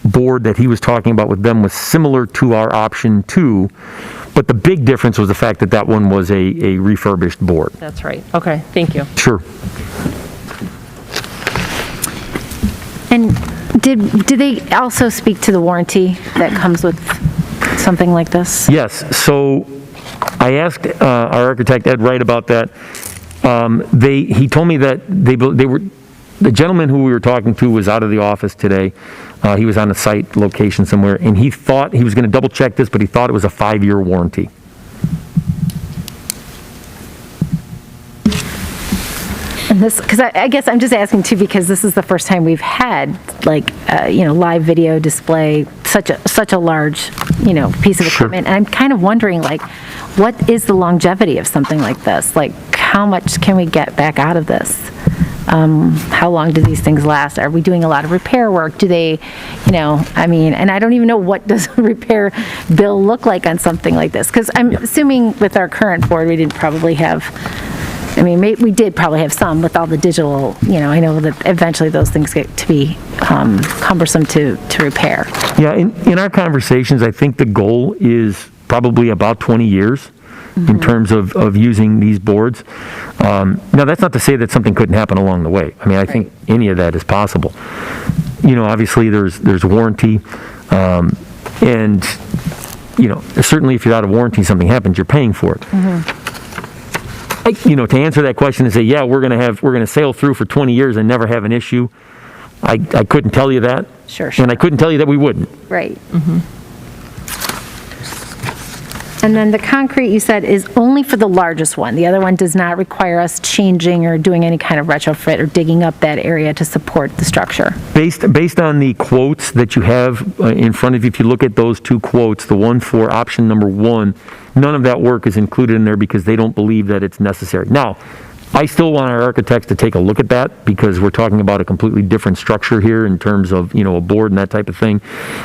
board that he was talking about with them was similar to our option 2, but the big difference was the fact that that one was a refurbished board. That's right. Okay, thank you. Sure. And did they also speak to the warranty that comes with something like this? Yes, so I asked our architect, Ed Wright, about that. He told me that they were, the gentleman who we were talking to was out of the office today. He was on a site location somewhere, and he thought, he was going to double check this, but he thought it was a 5-year warranty. And this, because I guess I'm just asking too, because this is the first time we've had, like, live video display, such a large, piece of equipment. And I'm kind of wondering, like, what is the longevity of something like this? Like, how much can we get back out of this? How long do these things last? Are we doing a lot of repair work? Do they, and I don't even know, what does a repair bill look like on something like this? Because I'm assuming with our current board, we didn't probably have, we did probably have some with all the digital, I know that eventually those things get to be cumbersome to repair. Yeah, in our conversations, I think the goal is probably about 20 years. In terms of using these boards. Now, that's not to say that something couldn't happen along the way. I think any of that is possible. Obviously there's warranty, and certainly if you're out of warranty, something happens, you're paying for it. To answer that question and say, yeah, we're going to sail through for 20 years and never have an issue, I couldn't tell you that. Sure. And I couldn't tell you that we wouldn't. Right. And then the concrete, you said, is only for the largest one. The other one does not require us changing or doing any kind of retrofit or digging up that area to support the structure. Based on the quotes that you have in front of you, if you look at those two quotes, the one for option number 1, none of that work is included in there because they don't believe that it's necessary. Now, I still want our architects to take a look at that because we're talking about a completely different structure here in terms of, a board and that type of thing.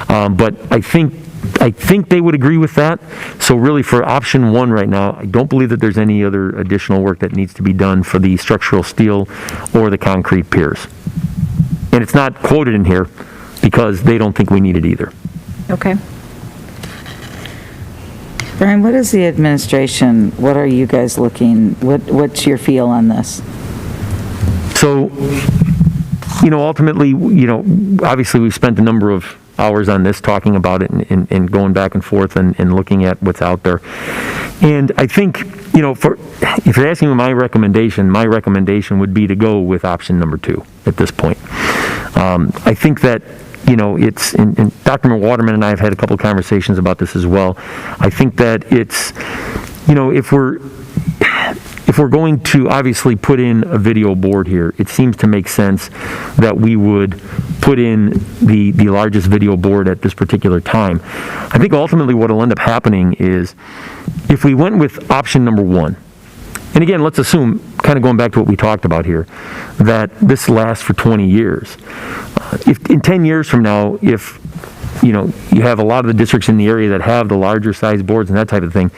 But I think they would agree with that. So really for option 1 right now, I don't believe that there's any other additional work that needs to be done for the structural steel or the concrete piers. And it's not quoted in here because they don't think we need it either. Okay. Brian, what is the administration, what are you guys looking, what's your feel on this? So, ultimately, obviously we've spent a number of hours on this, talking about it and going back and forth and looking at what's out there. And I think, if you're asking me my recommendation would be to go with option number 2 at this point. I think that, it's, and Dr. Waterman and I have had a couple of conversations about this as well. I think that it's, if we're going to obviously put in a video board here, it seems to make sense that we would put in the largest video board at this particular time. I think ultimately what will end up happening is if we went with option number 1, and again, let's assume, kind of going back to what we talked about here, that this lasts for 20 years. If in 10 years from now, if you have a lot of the districts in the area that have the larger size boards and that type of thing,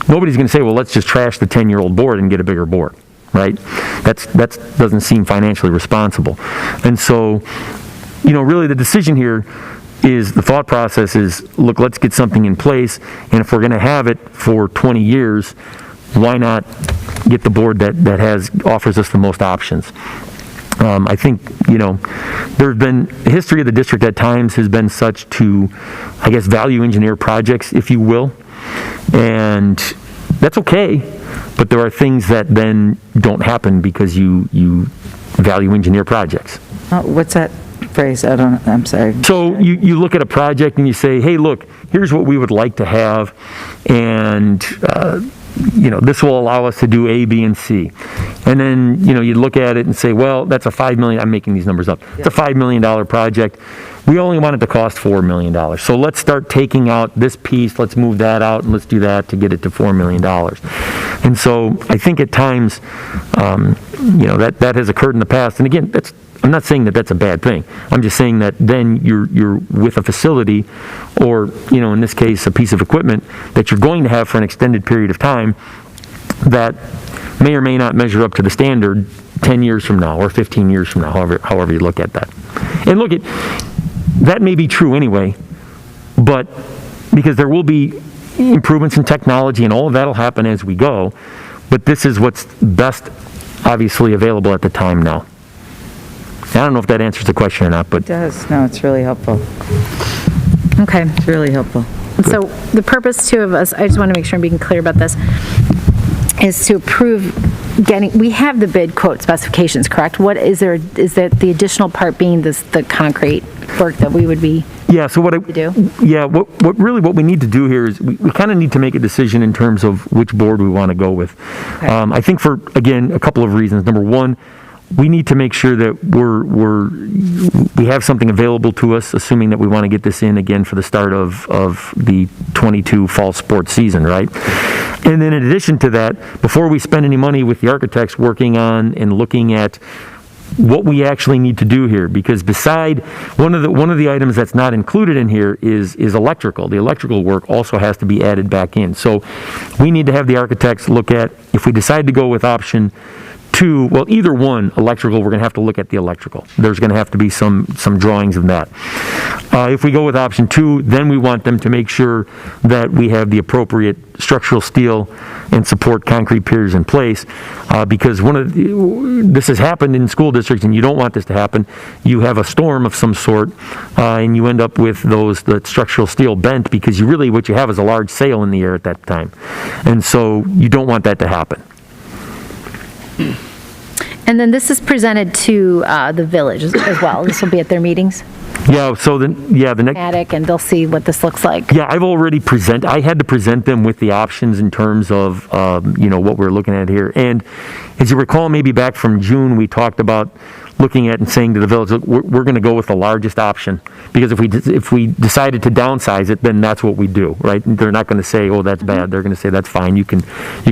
nobody's going to say, well, let's just trash the 10-year-old board and get a bigger board, right? That doesn't seem financially responsible. And so, really the decision here is, the thought process is, look, let's get something in place, and if we're going to have it for 20 years, why not get the board that offers us the most options? I think, there's been, the history of the district at times has been such to, I guess, value engineer projects, if you will. And that's okay, but there are things that then don't happen because you value engineer projects. What's that phrase? I'm sorry. So you look at a project and you say, hey, look, here's what we would like to have, and this will allow us to do A, B, and C. And then, you look at it and say, well, that's a $5 million, I'm making these numbers up. It's a $5 million project. We only want it to cost $4 million. So let's start taking out this piece, let's move that out, and let's do that to get it to $4 million. And so I think at times, that has occurred in the past. And again, I'm not saying that that's a bad thing. I'm just saying that then you're with a facility, or, in this case, a piece of equipment that you're going to have for an extended period of time that may or may not measure up to the standard 10 years from now or 15 years from now, however you look at that. And look, that may be true anyway, but because there will be improvements in technology and all of that will happen as we go, but this is what's best, obviously, available at the time now. I don't know if that answers the question or not, but... It does. No, it's really helpful. Okay. It's really helpful. And so the purpose, too, of us, I just want to make sure I'm being clear about this, is to approve we have the bid quote specifications, correct? What is there, is that the additional part being the concrete work that we would be... Yeah, so what we need to do here is we kind of need to make a decision in terms of which board we want to go with. Okay. I think for, again, a couple of reasons. Number one, we need to make sure that we have something available to us, assuming that we want to get this in again for the start of the 22 fall sports season, right? And then in addition to that, before we spend any money with the architects working on and looking at what we actually need to do here, because beside one of the items that's not included in here is electrical. The electrical work also has to be added back in. So we need to have the architects look at, if we decide to go with option 2, well, either one, electrical, we're going to have to look at the electrical. There's going to have to be some drawings of that. If we go with option 2, then we want them to make sure that we have the appropriate structural steel and support concrete piers in place, because this has happened in school districts, and you don't want this to happen. You have a storm of some sort, and you end up with the structural steel bent, because what you have is a large sail in the air at that time. And so you don't want that to happen. And then this is presented to the village as well. This will be at their meetings, Yeah, so the next... attic, and they'll see what this looks like. Yeah, I had to present them with the options in terms of, what we're looking at here. And as you recall, maybe back from June, we talked about looking at and saying to the village, look, we're going to go with the largest option, because if we decided to downsize it, then that's what we do, right? They're not going to say, oh, that's bad. They're going to say, that's fine. You can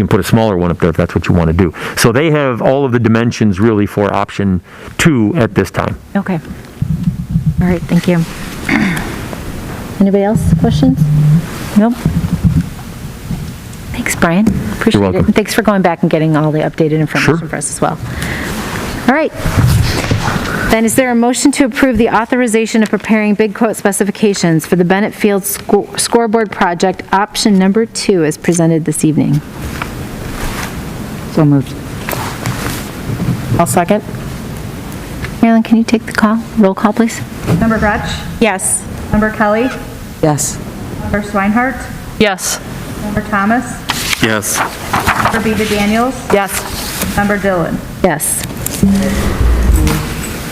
put a smaller one up there if that's what you want to do. So they have all of the dimensions really for option 2 at this time. Okay. All right, thank you. Anybody else? Questions? Nope. Thanks, Brian. Appreciate welcome. it. And thanks for going back and getting all the updated information Sure. for us as well. All right. Then is there a motion to approve the authorization of preparing bid quote specifications for the Bennett Field Scoreboard project, option number 2, as presented this evening? So moved. I'll second. Marilyn, can you take the call? Roll call, please. Member Gretsch? Yes. Member Kelly? Yes. Member Swinehart? Yes. Member Thomas? Yes. Member Vida Daniels? Yes. Member Dillon? Yes.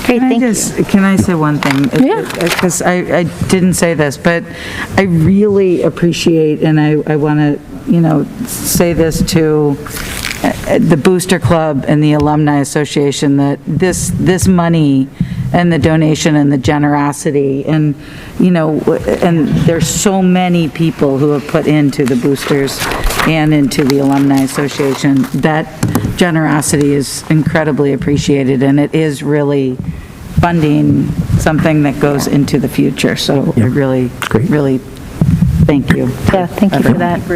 Okay, thank you. Can I say one thing? Yeah. Because I didn't say this, but I really appreciate, and I want to, say this to the Booster Club and the Alumni Association, that this money and the donation and the generosity and, and there's so many people who have put into the boosters and into the Alumni Association. That generosity is incredibly appreciated, and it is really funding something that goes into the future. So I really thank you. Yeah, thank you for that.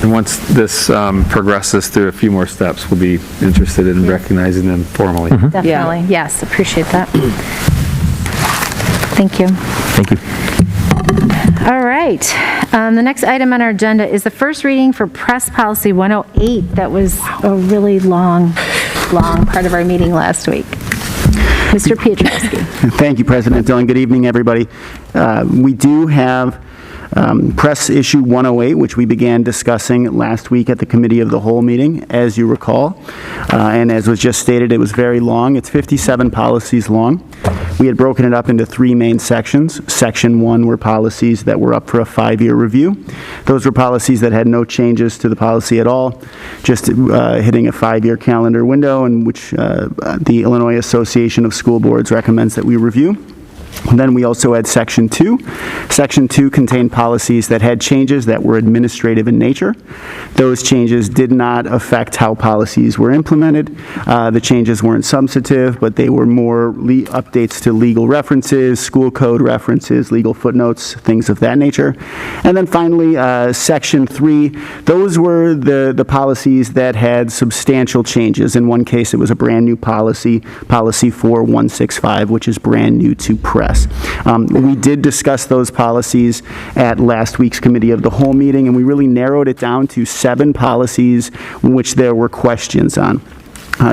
And once this progresses through a few more steps, we'll be interested in recognizing them formally. Definitely, yes, appreciate that. Thank you. Thank you. All right, the next item on our agenda is the first reading for Press Policy 108. That was a really long part of our meeting last week. Mr. Piotrowski. Thank you, President Dillon. Good evening, everybody. We do have Press Issue 108, which we began discussing last week at the Committee of the Whole meeting, as you recall. And as was just stated, it was very long. It's 57 policies long. We had broken it up into 3 main sections. Section 1 were policies that were up for a 5-year review. Those were policies that had no changes to the policy at all, just hitting a 5-year calendar window, in which the Illinois Association of School Boards recommends that we review. And then we also had Section 2. Section 2 contained policies that had changes that were administrative in nature. Those changes did not affect how policies were implemented. The changes weren't substantive, but they were more updates to legal references, school code references, legal footnotes, things of that nature. And then finally, Section 3, those were the policies that had substantial changes. In one case, it was a brand new policy, Policy 4165, which is brand new to Press. We did discuss those policies at last week's Committee of the Whole meeting, and we really narrowed it down to 7 policies which there were questions on.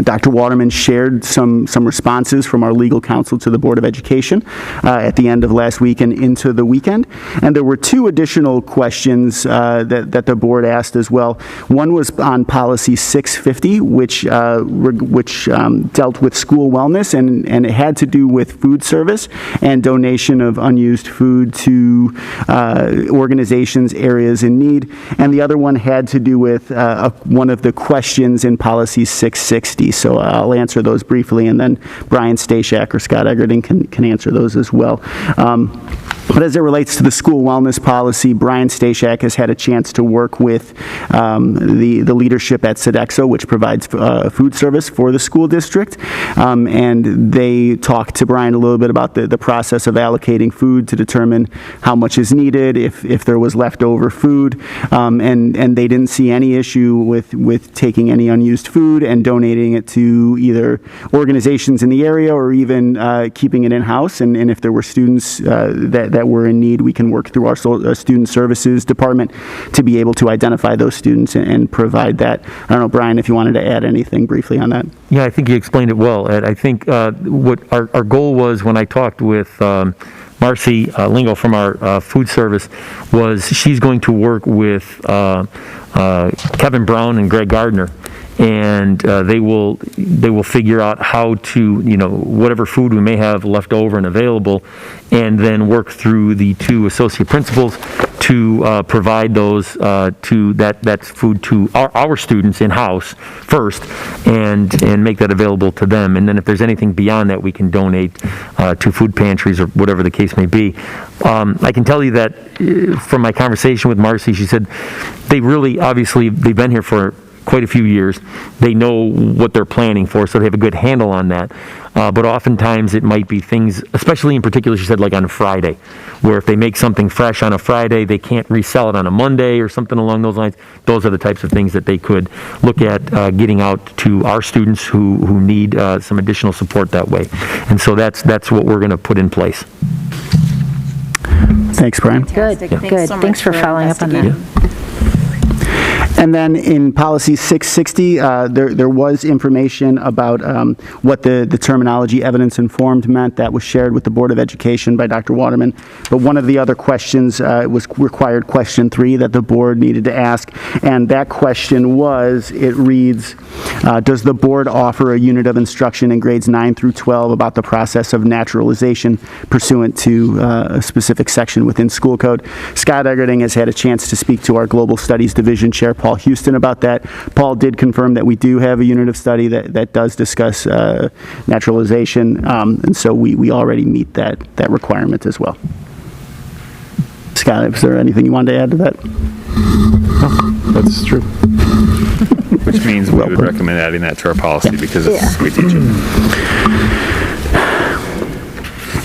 Dr. Waterman shared some responses from our legal counsel to the Board of Education at the end of last week and into the weekend. And there were 2 additional questions that the board asked as well. One was on Policy 650, which dealt with school wellness, and it had to do with food service and donation of unused food to organizations, areas in need. And the other one had to do with one of the questions in Policy 660. So I'll answer those briefly, and then Brian Stashak or Scott Egerton can answer those as well. But as it relates to the school wellness policy, Brian Stashak has had a chance to work with the leadership at Sodexo, which provides food service for the school district. And they talked to Brian a little bit about the process of allocating food to determine how much is needed, if there was leftover food. And they didn't see any issue with taking any unused food and donating donating it to either organizations in the area or even keeping it in-house. And if there were students that were in need, we can work through our student services department to be able to identify those students and provide that. I don't know, Brian, if you wanted to add anything briefly on that. Yeah, I think you explained it well, Ed. I think what our goal was when I talked with Marcy Lingo from our food service was she's going to work with Kevin Brown and Greg Gardner, and they will figure out how to, whatever food we may have left over and available, and then work through the two associate principals to provide those to that food to our students in-house first, and make that available to them. And then if there's anything beyond that, we can donate to food pantries or whatever the case may be. I can tell you that from my conversation with Marcy, she said they really, obviously, they've been here for quite a few years. They know what they're planning for, so they have a good handle on that. But oftentimes it might be things, especially in particular, she said, like on a Friday, where if they make something fresh on a Friday, they can't resell it on a Monday or something along those lines. Those are the types of things that they could look at getting out to our students who need some additional support that way. And so that's what we're going to put in place. Thanks, Brian. Good, good. Thanks for following up on that. And then in policy 660, there was information about what the terminology evidence informed meant. That was shared with the Board of Education by Dr. Waterman. But one of the other questions was required question 3 that the board needed to ask. And that question was, it reads, does the board offer a unit of instruction in grades 9 through 12 about the process of naturalization pursuant to a specific section within school code? Scott Eggerding has had a chance to speak to our Global Studies Division Chair, Paul Houston, about that. Paul did confirm that we do have a unit of study that does discuss naturalization, and so we already meet that requirement as well. Scott, is there anything you wanted to add to that? No, that's true. Which means we would recommend adding that to our policy because it's we teach it.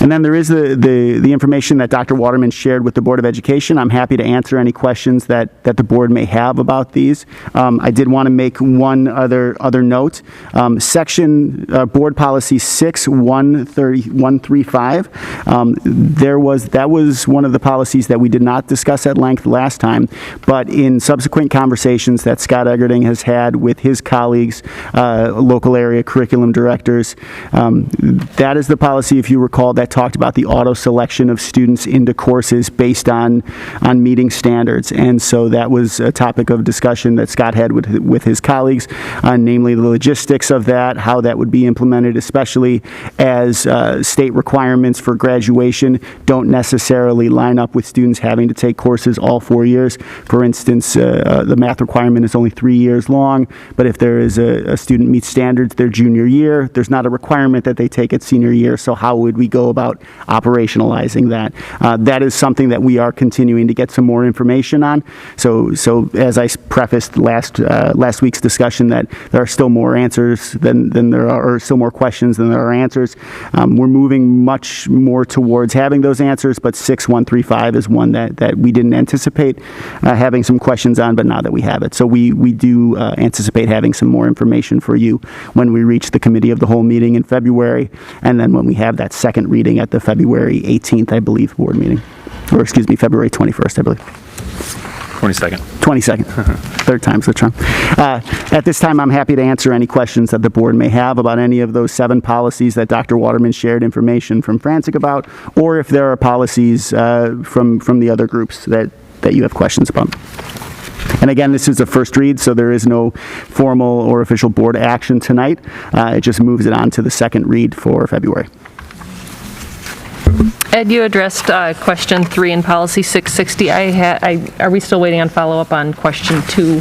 And then there is the information that Dr. Waterman shared with the Board of Education. I'm happy to answer any questions that the board may have about these. I did want to make one other note. Section Board Policy 6.135. That was one of the policies that we did not discuss at length last time, but in subsequent conversations that Scott Eggerding has had with his colleagues, local area curriculum directors, that is the policy, if you recall, that talked about the auto selection of students into courses based on meeting standards. And so that was a topic of discussion that Scott had with his colleagues, namely the logistics of that, how that would be implemented, especially as state requirements for graduation don't necessarily line up with students having to take courses all 4 years. For instance, the math requirement is only 3 years long, but if there is a student meets standards their junior year, there's not a requirement that they take it senior year. So how would we go about operationalizing that? That is something that we are continuing to get some more information on. So as I prefaced last week's discussion, that there are still more answers than there are, or still more questions than there are answers. We're moving much more towards having those answers, but 6135 is one that we didn't anticipate having some questions on, but now that we have it. So we do anticipate having some more information for you when we reach the committee of the whole meeting in February, and then when we have that second reading at the February 18th, I believe, board meeting. Or excuse me, February 21st, I believe. 22nd. Third time's the charm. At this time, I'm happy to answer any questions that the board may have about any of those 7 policies that Dr. Waterman shared information from Frantic about, or if there are policies from the other groups that you have questions about. And again, this is a first read, so there is no formal or official board action tonight. It just moves it on to the second read for February. Ed, you addressed question 3 in policy 660. Are we still waiting on follow-up on question 2,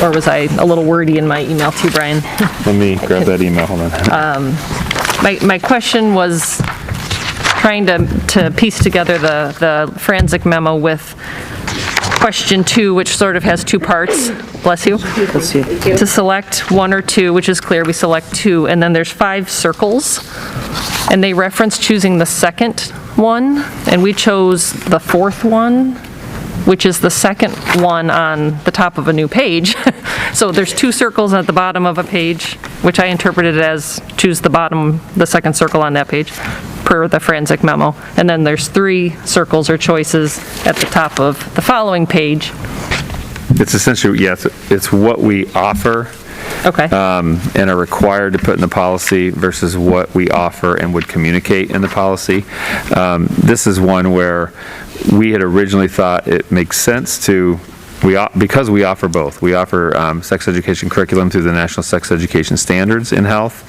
or was I a little wordy in my email to you, Brian? Let me grab that email, hold on. My question was trying to piece together the forensic memo with question 2, which sort of has 2 parts. Bless you. Bless you. To select 1 or 2, which is clear, we select 2, and then there's 5 circles, and they reference choosing the second one, and we chose the 4th one, which is the second one on the top of a new page. So there's 2 circles at the bottom of a page, which I interpreted as choose the bottom, the second circle on that page, per the forensic memo. And then there's 3 circles or choices at the top of the following page. It's essentially, yes, it's what we offer Okay. and are required to put in the policy versus what we offer and would communicate in the policy. This is one where we had originally thought it makes sense to, because we offer both. We offer sex education curriculum through the National Sex Education Standards in health.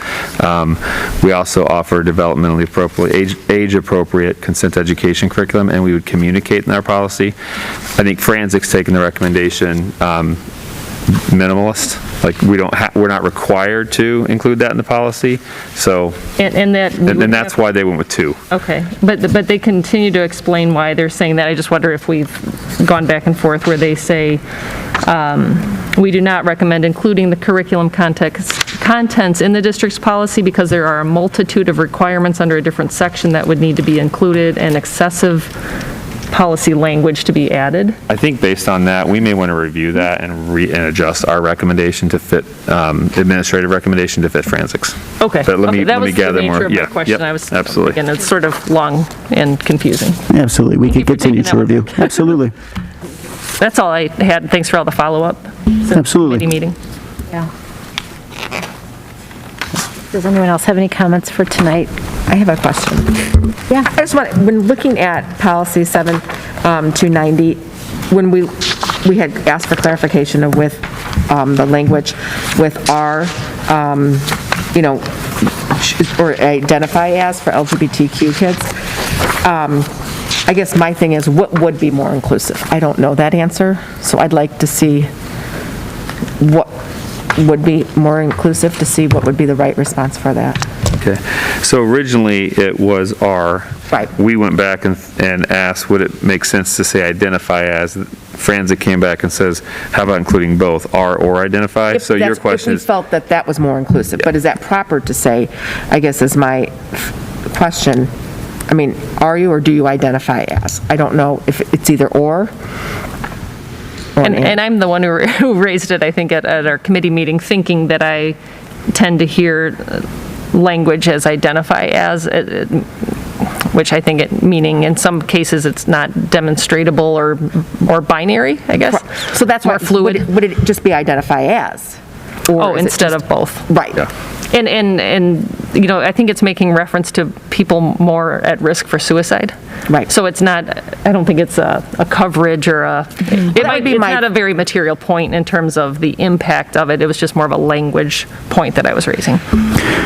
We also offer developmentally appropriate, age-appropriate consent education curriculum, and we would communicate in our policy. I think Franzic's taken the recommendation minimalist, like we're not required to include that in the policy, so, And that's why they went with 2. Okay, but they continue to explain why they're saying that. I just wonder if we've gone back and forth where they say, we do not recommend including the curriculum contents in the district's policy because there are a multitude of requirements under a different section that would need to be included and excessive policy language to be added. I think based on that, we may want to review that and adjust our recommendation to fit, administrative recommendation to fit Franzic's. Okay. But let me That was the gather more. nature of my Yeah, question. yep, I was absolutely. thinking it's sort of long and confusing. Absolutely, we Thank you could for taking continue to that one review. back. Absolutely, That's all I had. Thanks for all the follow-up. Absolutely. Committee meeting. Yeah. Does anyone else have any comments for tonight? I have a question. Yeah. I just want, when looking at policy 7290, when we had asked for clarification of with the language with our, or identify as for LGBTQ kids, I guess my thing is what would be more inclusive? I don't know that answer, so I'd like to see what would be more inclusive, to see what would be the right response for that. Okay, so originally it was R. Right. We went back and asked, would it make sense to say identify as? Franzic came back and says, how about including both R or identify? So your question If is, we felt that that was more inclusive, but is that proper to say, I guess is my question. I mean, are you or do you identify as? I don't know if it's either or. And I'm the one who raised it, I think, at our committee meeting, thinking that I tend to hear language as identify as, which I think meaning in some cases it's not demonstratable or binary, I guess. So that's more why, fluid. would it just be identify as? Or is it instead just- of both. Right. And I think it's making reference to people more at risk for suicide. Right. So it's not, I don't think it's a coverage or it's not a very material point in terms of the impact of it. It was just more of a language point that I was raising.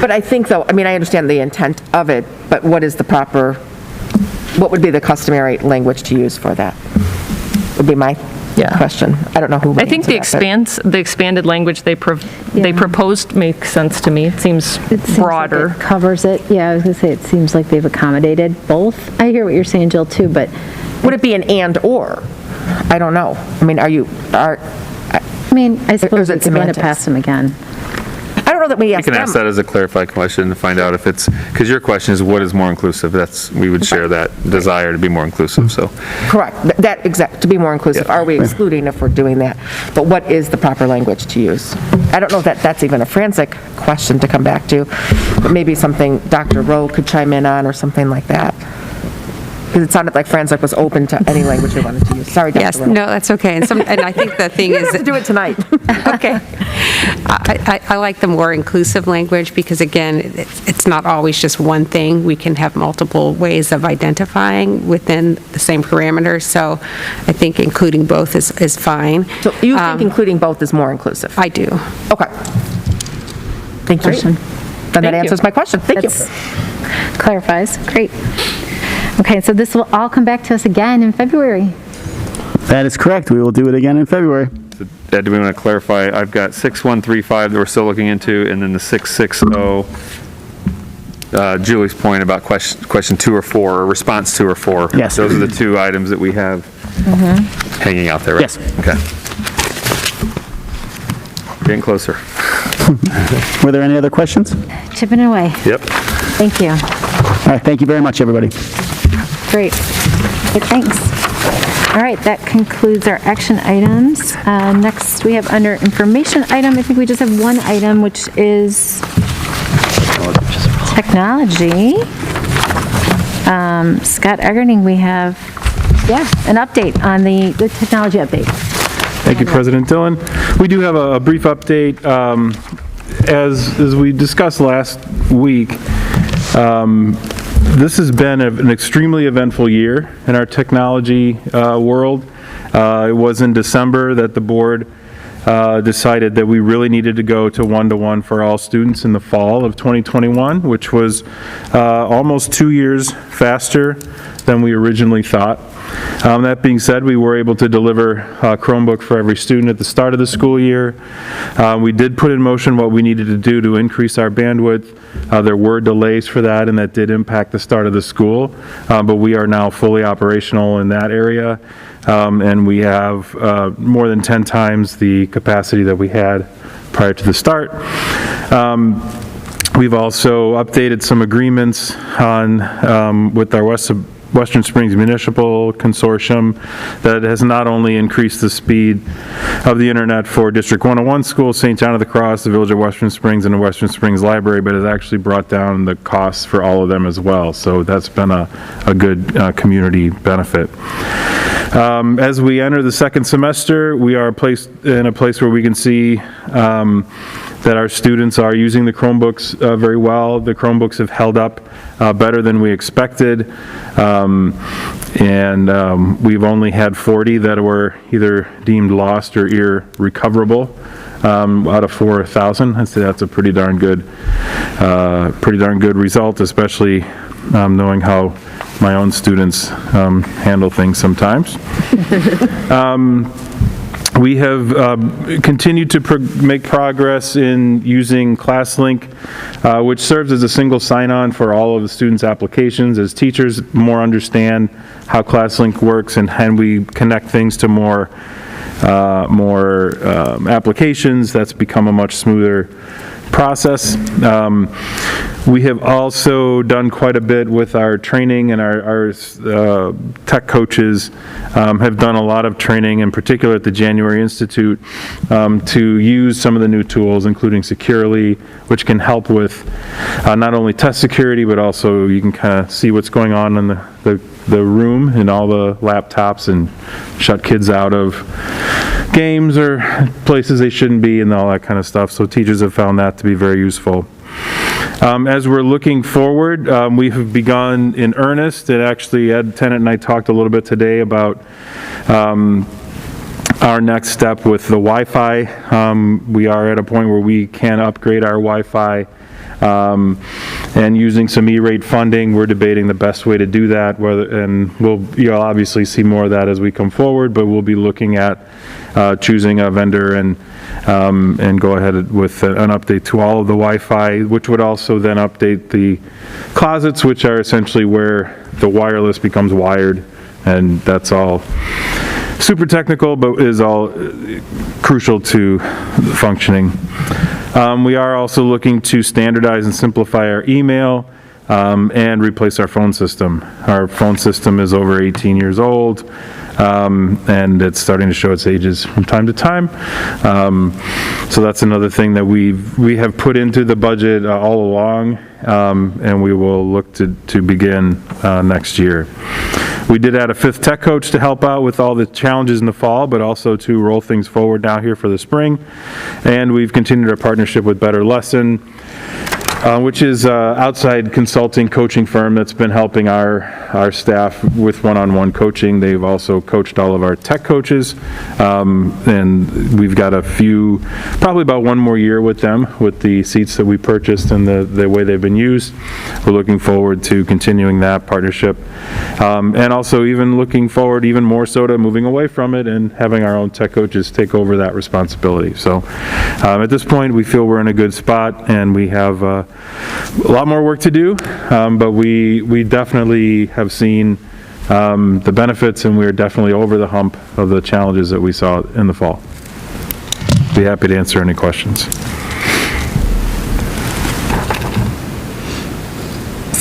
But I think though, I mean, I understand the intent of it, but what is the proper, what would be the customary language to use for that? Would be my question. I don't know who would I think the answer that, the expanded language they proposed makes sense to me. It seems broader. It covers it. Yeah, I was going to say, it seems like they've accommodated both. I hear what you're saying, Jill, too, but... Would it be an and or? I don't know. I mean, I suppose it it's going to semantics? pass them again. I don't know that we you asked can them. ask that as a clarified question to find out if it's, because your question is what is more inclusive? We would share that desire to be more inclusive, so. Correct. To be more inclusive. Yeah. Are we excluding if we're doing that? But what is the proper language to use? I don't know if that's even a Franzic question to come back to, but maybe something Dr. Rowe could chime in on or something like that. Because it sounded like Franzic was open to any language they wanted to use. Sorry, Dr. Yes, Rowe. no, that's okay. And I think the thing You is, don't have to do it tonight. okay. I like the more inclusive language because, again, it's not always just one thing. We can have multiple ways of identifying within the same parameters. So I think including both is fine. So you think including both is more inclusive? I do. Okay. Thank you. Then that Thank you. answers my question. Thank you. Clarifies. Great. Okay, so this will all come back to us again in February. that is correct. We will do it again in February. Ed, do we want to clarify? I've got 6135 that we're still looking into, and then the 660, Julie's point about question 2 or 4, or response 2 or 4. Yes. Those are the 2 items that we have hanging out there, right? Yes. Okay. Getting closer. Were there any other questions? Chipping away. Yep. Thank you. All right, thank you very much, everybody. Great. Good, thanks. All right, that concludes our action items. Next, we have under information item, I think we just have one item, which is technology. Scott Egerning, we have, an update on the technology update. Thank you, President Dillon. We do have a brief update. As we discussed last week, this has been an extremely eventful year in our technology world. It was in December that the board decided that we really needed to go to one-to-one for all students in the fall of 2021, which was almost 2 years faster than we originally thought. That being said, we were able to deliver a Chromebook for every student at the start of the school year. We did put in motion what we needed to do to increase our bandwidth. There were delays for that, and that did impact the start of the school, but we are now fully operational in that area, and we have more than 10 times the capacity that we had prior to the start. We've also updated some agreements on with our Western Springs Municipal Consortium that has not only increased the speed of the internet for District 101 schools, St. John of the Cross, the Village of Western Springs, and the Western Springs Library, but has actually brought down the costs for all of them as well. So that's been a good community benefit. As we enter the second semester, we are placed in a place where we can see that our students are using the Chromebooks very well. The Chromebooks have held up better than we expected, and we've only had 40 that were either deemed lost or irrecoverable out of 4,000. I'd say that's a pretty darn good result, especially knowing how my own students handle things sometimes. We have continued to make progress in using ClassLink, which serves as a single sign-on for all of the students' applications. As teachers more understand how ClassLink works and we connect things to more applications, that's become a much smoother process. We have also done quite a bit with our training, and our tech coaches have done a lot of training, in particular at the January Institute, to use some of the new tools, including Securely, which can help with not only test security, but also you can kind of see what's going on in the room and all the laptops and shut kids out of games or places they shouldn't be and all that kind of stuff. So teachers have found that to be very useful. As we're looking forward, we have begun in earnest, and actually Ed Tennant and I talked a little bit today about our next step with the Wi-Fi. We are at a point where we can upgrade our Wi-Fi, and using some E-rate funding, we're debating the best way to do that, and you'll obviously see more of that as we come forward, but we'll be looking at choosing a vendor and go ahead with an update to all of the Wi-Fi, which would also then update the closets, which are essentially where the wireless becomes wired, and that's all super technical, but is all crucial to functioning. We are also looking to standardize and simplify our email and replace our phone system. Our phone system is over 18 years old, and it's starting to show its ages from time to time. So that's another thing that we have put into the budget all along, and we will look to begin next year. We did add a 5th tech coach to help out with all the challenges in the fall, but also to roll things forward now here for the spring. And we've continued our partnership with Better Lesson, which is an outside consulting coaching firm that's been helping our staff with one-on-one coaching. They've also coached all of our tech coaches, and we've got probably about one more year with them with the seats that we purchased and the way they've been used. We're looking forward to continuing that partnership, and also even looking forward even more so to moving away from it and having our own tech coaches take over that responsibility. So at this point, we feel we're in a good spot, and we have a lot more work to do, but we definitely have seen the benefits, and we're definitely over the hump of the challenges that we saw in the fall. Be happy to answer any questions.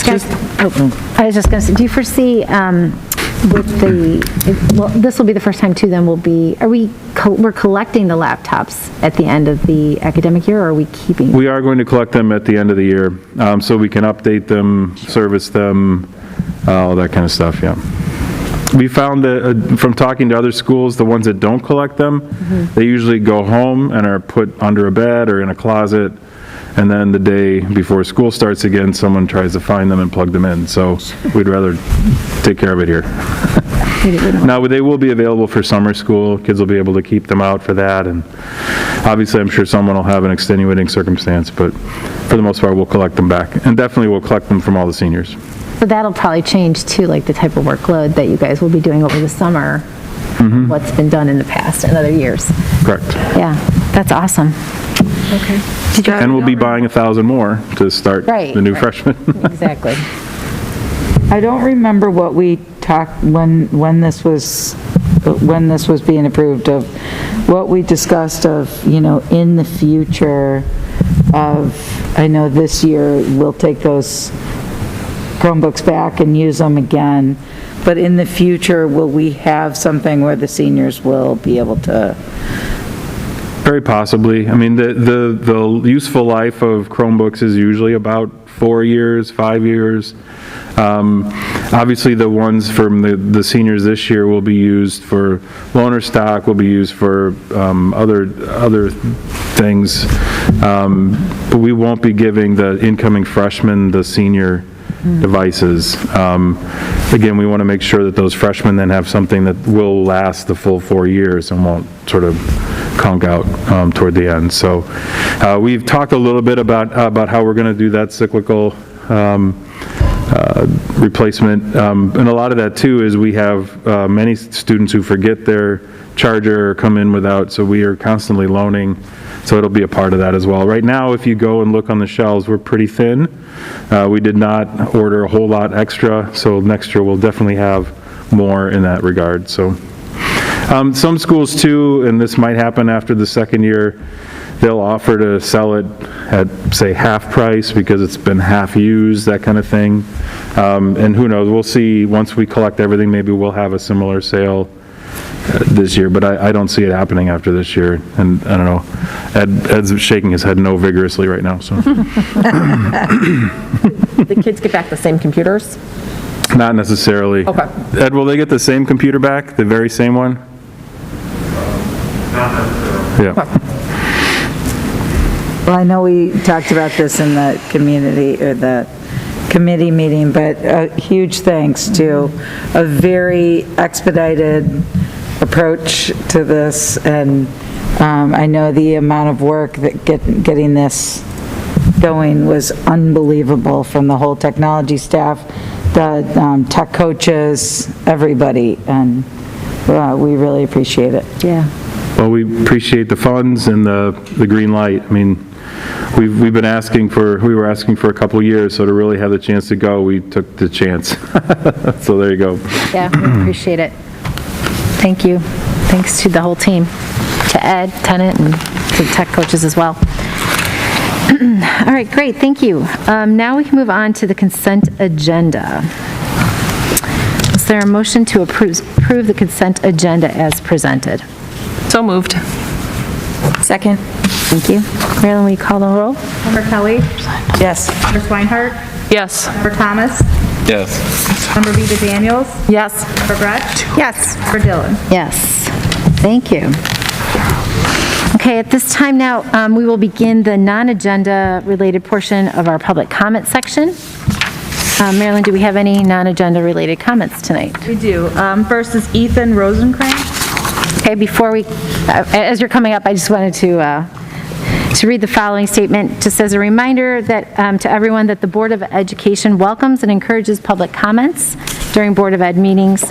Scott, I was just going to say, do you foresee with well, this will be the first time too, then we're collecting the laptops at the end of the academic year, or are we keeping? We are going to collect them at the end of the year, so we can update them, service them, all that kind of stuff, yeah. We found that from talking to other schools, the ones that don't collect them, they usually go home and are put under a bed or in a closet, and then the day before school starts again, someone tries to find them and plug them in. So we'd rather take care of it here. Now, they will be available for summer school. Kids will be able to keep them out for that, and obviously, I'm sure someone will have an extenuating circumstance, but for the most part, we'll collect them back. And definitely, we'll collect them from all the seniors. So that'll probably change too, like the type of workload that you guys will be doing over the summer, what's been done in the past and other years. Correct. Yeah, that's awesome. Okay. And we'll be buying 1,000 more to start the new freshmen. Exactly. I don't remember what we talked, when this was being approved, of what we discussed of, in the future of, I know this year we'll take those Chromebooks back and use them again, but in the future, will we have something where the seniors will be able to? Very possibly. I mean, the useful life of Chromebooks is usually about 4 years, 5 years. Obviously, the ones from the seniors this year will be used for loaner stock, will be used for other things, but we won't be giving the incoming freshmen the senior devices. Again, we want to make sure that those freshmen then have something that will last the full 4 years and won't sort of conk out toward the end. So we've talked a little bit about how we're going to do that cyclical replacement, and a lot of that too is we have many students who forget their charger or come in without, so we are constantly loaning, so it'll be a part of that as well. Right now, if you go and look on the shelves, we're pretty thin. We did not order a whole lot extra, so next year we'll definitely have more in that regard. So some schools too, and this might happen after the second year, they'll offer to sell it at, say, half price because it's been half used, that kind of thing. And who knows, we'll see once we collect everything, maybe we'll have a similar sale this year, but I don't see it happening after this year. And I don't know, Ed's shaking his head no vigorously right now, so. The kids get back the same computers? Not necessarily. Okay. Ed, will they get the same computer back, the very same one? Not necessarily. Yeah. Well, I know we talked about this in the community, or the committee meeting, but huge thanks to a very expedited approach to this, and I know the amount of work that getting this going was unbelievable from the whole technology staff, the tech coaches, everybody, and we really appreciate it. Yeah. Well, we appreciate the funds and the green light. I mean, we were asking for a couple of years, so to really have the chance to go, we took the chance. So there you go. Yeah, we appreciate it. Thank you. Thanks to the whole team, to Ed, Tennant, and to the tech coaches as well. All right, great, thank you. Now we can move on to the consent agenda. Is there a motion to approve the consent agenda as presented? So moved. Second. Thank you. Marilyn, will you call the roll? Member Kelly? Yes. Member Swinehart? Yes. Member Thomas? Yes. Member Vida Daniels? Yes. Member Gretsch? Yes. Member Dillon? Yes. Thank you. Okay, at this time now, we will begin the non-agenda related portion of our public comment section. Marilyn, do we have any non-agenda related comments tonight? We do. First is Ethan Rosenkrantz. Okay, before we, as you're coming up, I just wanted to read the following statement, just as a reminder that to everyone that the Board of Education welcomes and encourages public comments during Board of Ed meetings.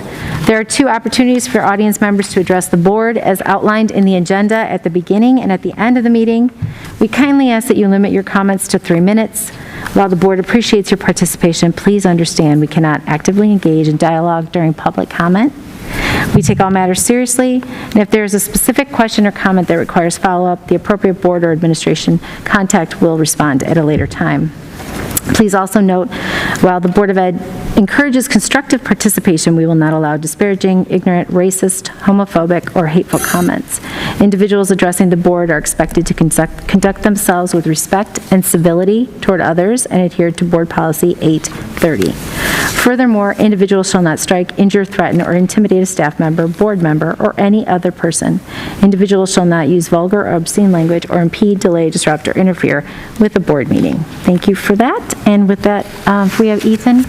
There are 2 opportunities for audience members to address the board as outlined in the agenda at the beginning and at the end of the meeting. We kindly ask that you limit your comments to 3 minutes. While the board appreciates your participation, please understand we cannot actively engage in dialogue during public comment. We take all matters seriously, and if there is a specific question or comment that requires follow-up, the appropriate board or administration contact will respond at a later time. Please also note, while the Board of Ed encourages constructive participation. We will not allow disparaging, ignorant, racist, homophobic, or hateful comments. Individuals addressing the board are expected to conduct themselves with respect and civility toward others and adhere to Board Policy 830. Furthermore, individuals shall not strike, injure, threaten, or intimidate a staff member, board member, or any other person. Individuals shall not use vulgar or obscene language or impede, delay, disrupt, or interfere with a board meeting. Thank you for that. And with that, if we have Ethan.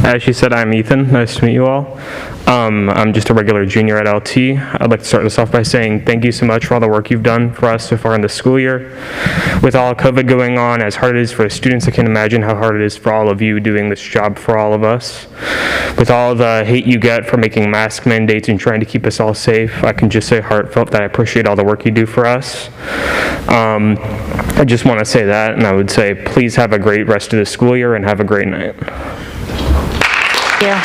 As she said, I'm Ethan. Nice to meet you all. I'm just a regular junior at LT. I'd like to start this off by saying thank you so much for all the work you've done for us so far in the school year. With all COVID going on, as hard it is for the students, I can imagine how hard it is for all of you doing this job for all of us. With all the hate you get for making mask mandates and trying to keep us all safe, I can just say heartfelt that I appreciate all the work you do for us. I just want to say that, and I would say please have a great rest of the school year and have a great night. Yeah.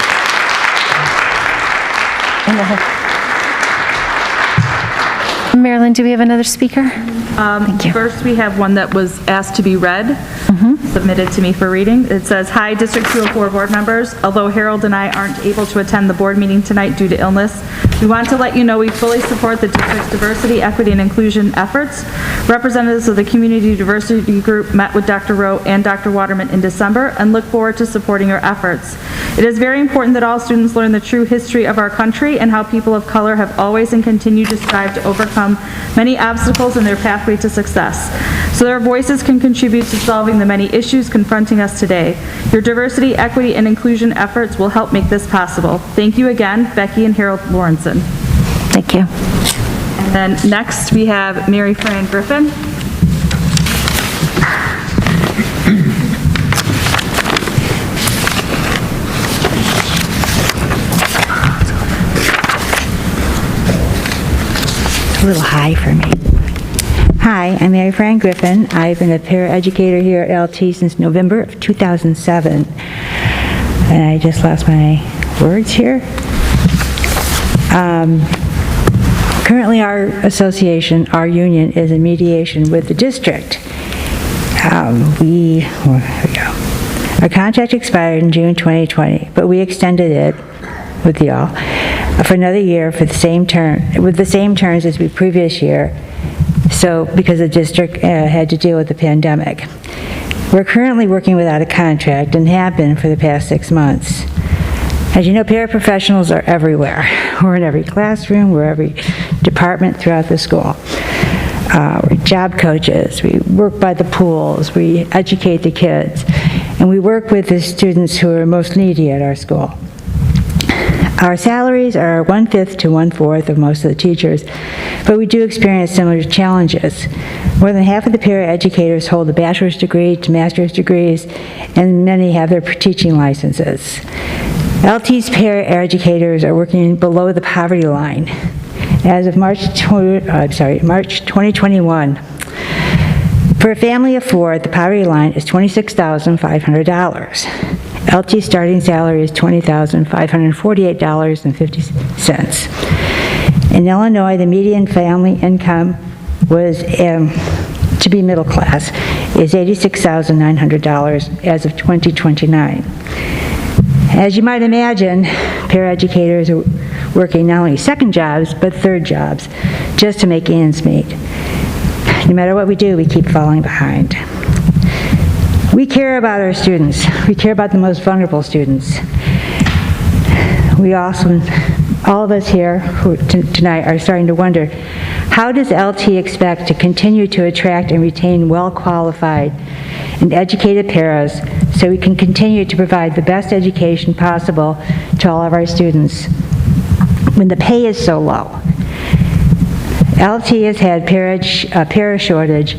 Marilyn, do we have another speaker? Thank you. First, we have one that was asked to be read, submitted to me for reading. It says, "Hi, District 204 board members. Although Harold and I aren't able to attend the board meeting tonight due to illness, we want to let you know we fully support the district's diversity, equity, and inclusion efforts. Representatives of the Community Diversity Group met with Dr. Rowe and Dr. Waterman in December and look forward to supporting your efforts. It is very important that all students learn the true history of our country and how people of color have always and continue to strive to overcome many obstacles in their pathway to success, so their voices can contribute to solving the many issues confronting us today. Your diversity, equity, and inclusion efforts will help make this possible. Thank you again, Becky and Harold Lawrenson." Thank you. And then next we have Mary Fran Griffin. A little high for me. Hi, I'm Mary Fran Griffin. I've been a paraeducator here at LT since November of 2007. And I just lost my words here. Currently, our association, our union, is in mediation with the district. Here we go. Our contract expired in June 2020, but we extended it with y'all for another year for the same term, with the same terms as the previous year, so because the district had to deal with the pandemic. We're currently working without a contract and have been for the past 6 months. As you know, paraprofessionals are everywhere. We're in every classroom, we're every department throughout the school. We're job coaches, we work by the pools, we educate the kids, and we work with the students who are most needy at our school. Our salaries are 1/5 to 1/4 of most of the teachers, but we do experience similar challenges. More than half of the paraeducators hold a bachelor's degree to master's degrees, and many have their teaching licenses. LT's paraeducators are working below the poverty line. As of March 2021, for a family of 4, the poverty line is $26,500. LT starting salary is $20,548.50. In Illinois, the median family income was, to be middle class, is $86,900 as of 2029. As you might imagine, paraeducators are working not only second jobs, but third jobs, just to make ends meet. No matter what we do, we keep falling behind. We care about our students. We care about the most vulnerable students. We also, all of us here who tonight are starting to wonder, how does LT expect to continue to attract and retain well-qualified and educated paras so we can continue to provide the best education possible to all of our students when the pay is so low? LT has had a para shortage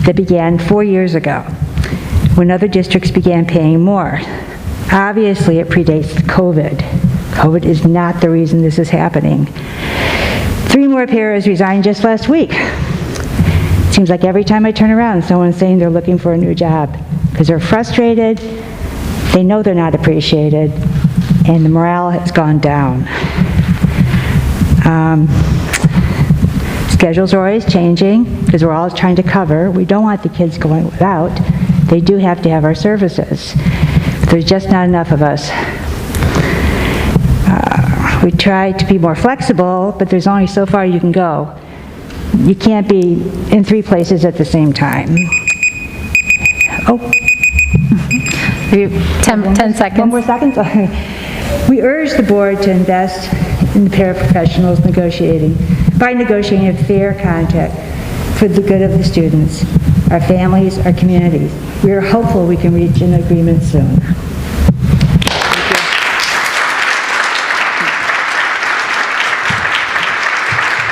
that began 4 years ago, when other districts began paying more. Obviously, it predates COVID. COVID is not the reason this is happening. 3 more paras resigned just last week. It seems like every time I turn around, someone's saying they're looking for a new job because they're frustrated, they know they're not appreciated, and the morale has gone down. Schedules are always changing because we're all trying to cover. We don't want the kids going without. They do have to have our services. There's just not enough of us. We try to be more flexible, but there's only so far you can go. You can't be in 3 places at the same time. Oh. 10 seconds. 1 more second? We urge the board to invest in the paraprofessionals by negotiating a fair contract for the good of the students, our families, our communities. We are hopeful we can reach an agreement soon.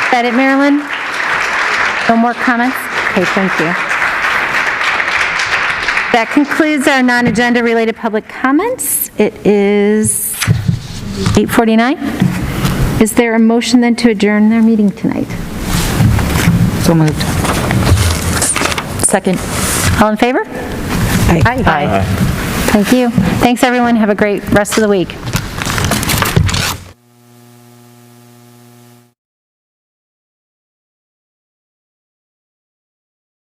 Is that it, Marilyn? No more comments? Okay, thank you. That concludes our non-agenda related public comments. It is 8:49. Is there a motion then to adjourn our meeting tonight? So moved. Second. All in favor? Aye. Thank you. Thanks, everyone. Have a great rest of the week.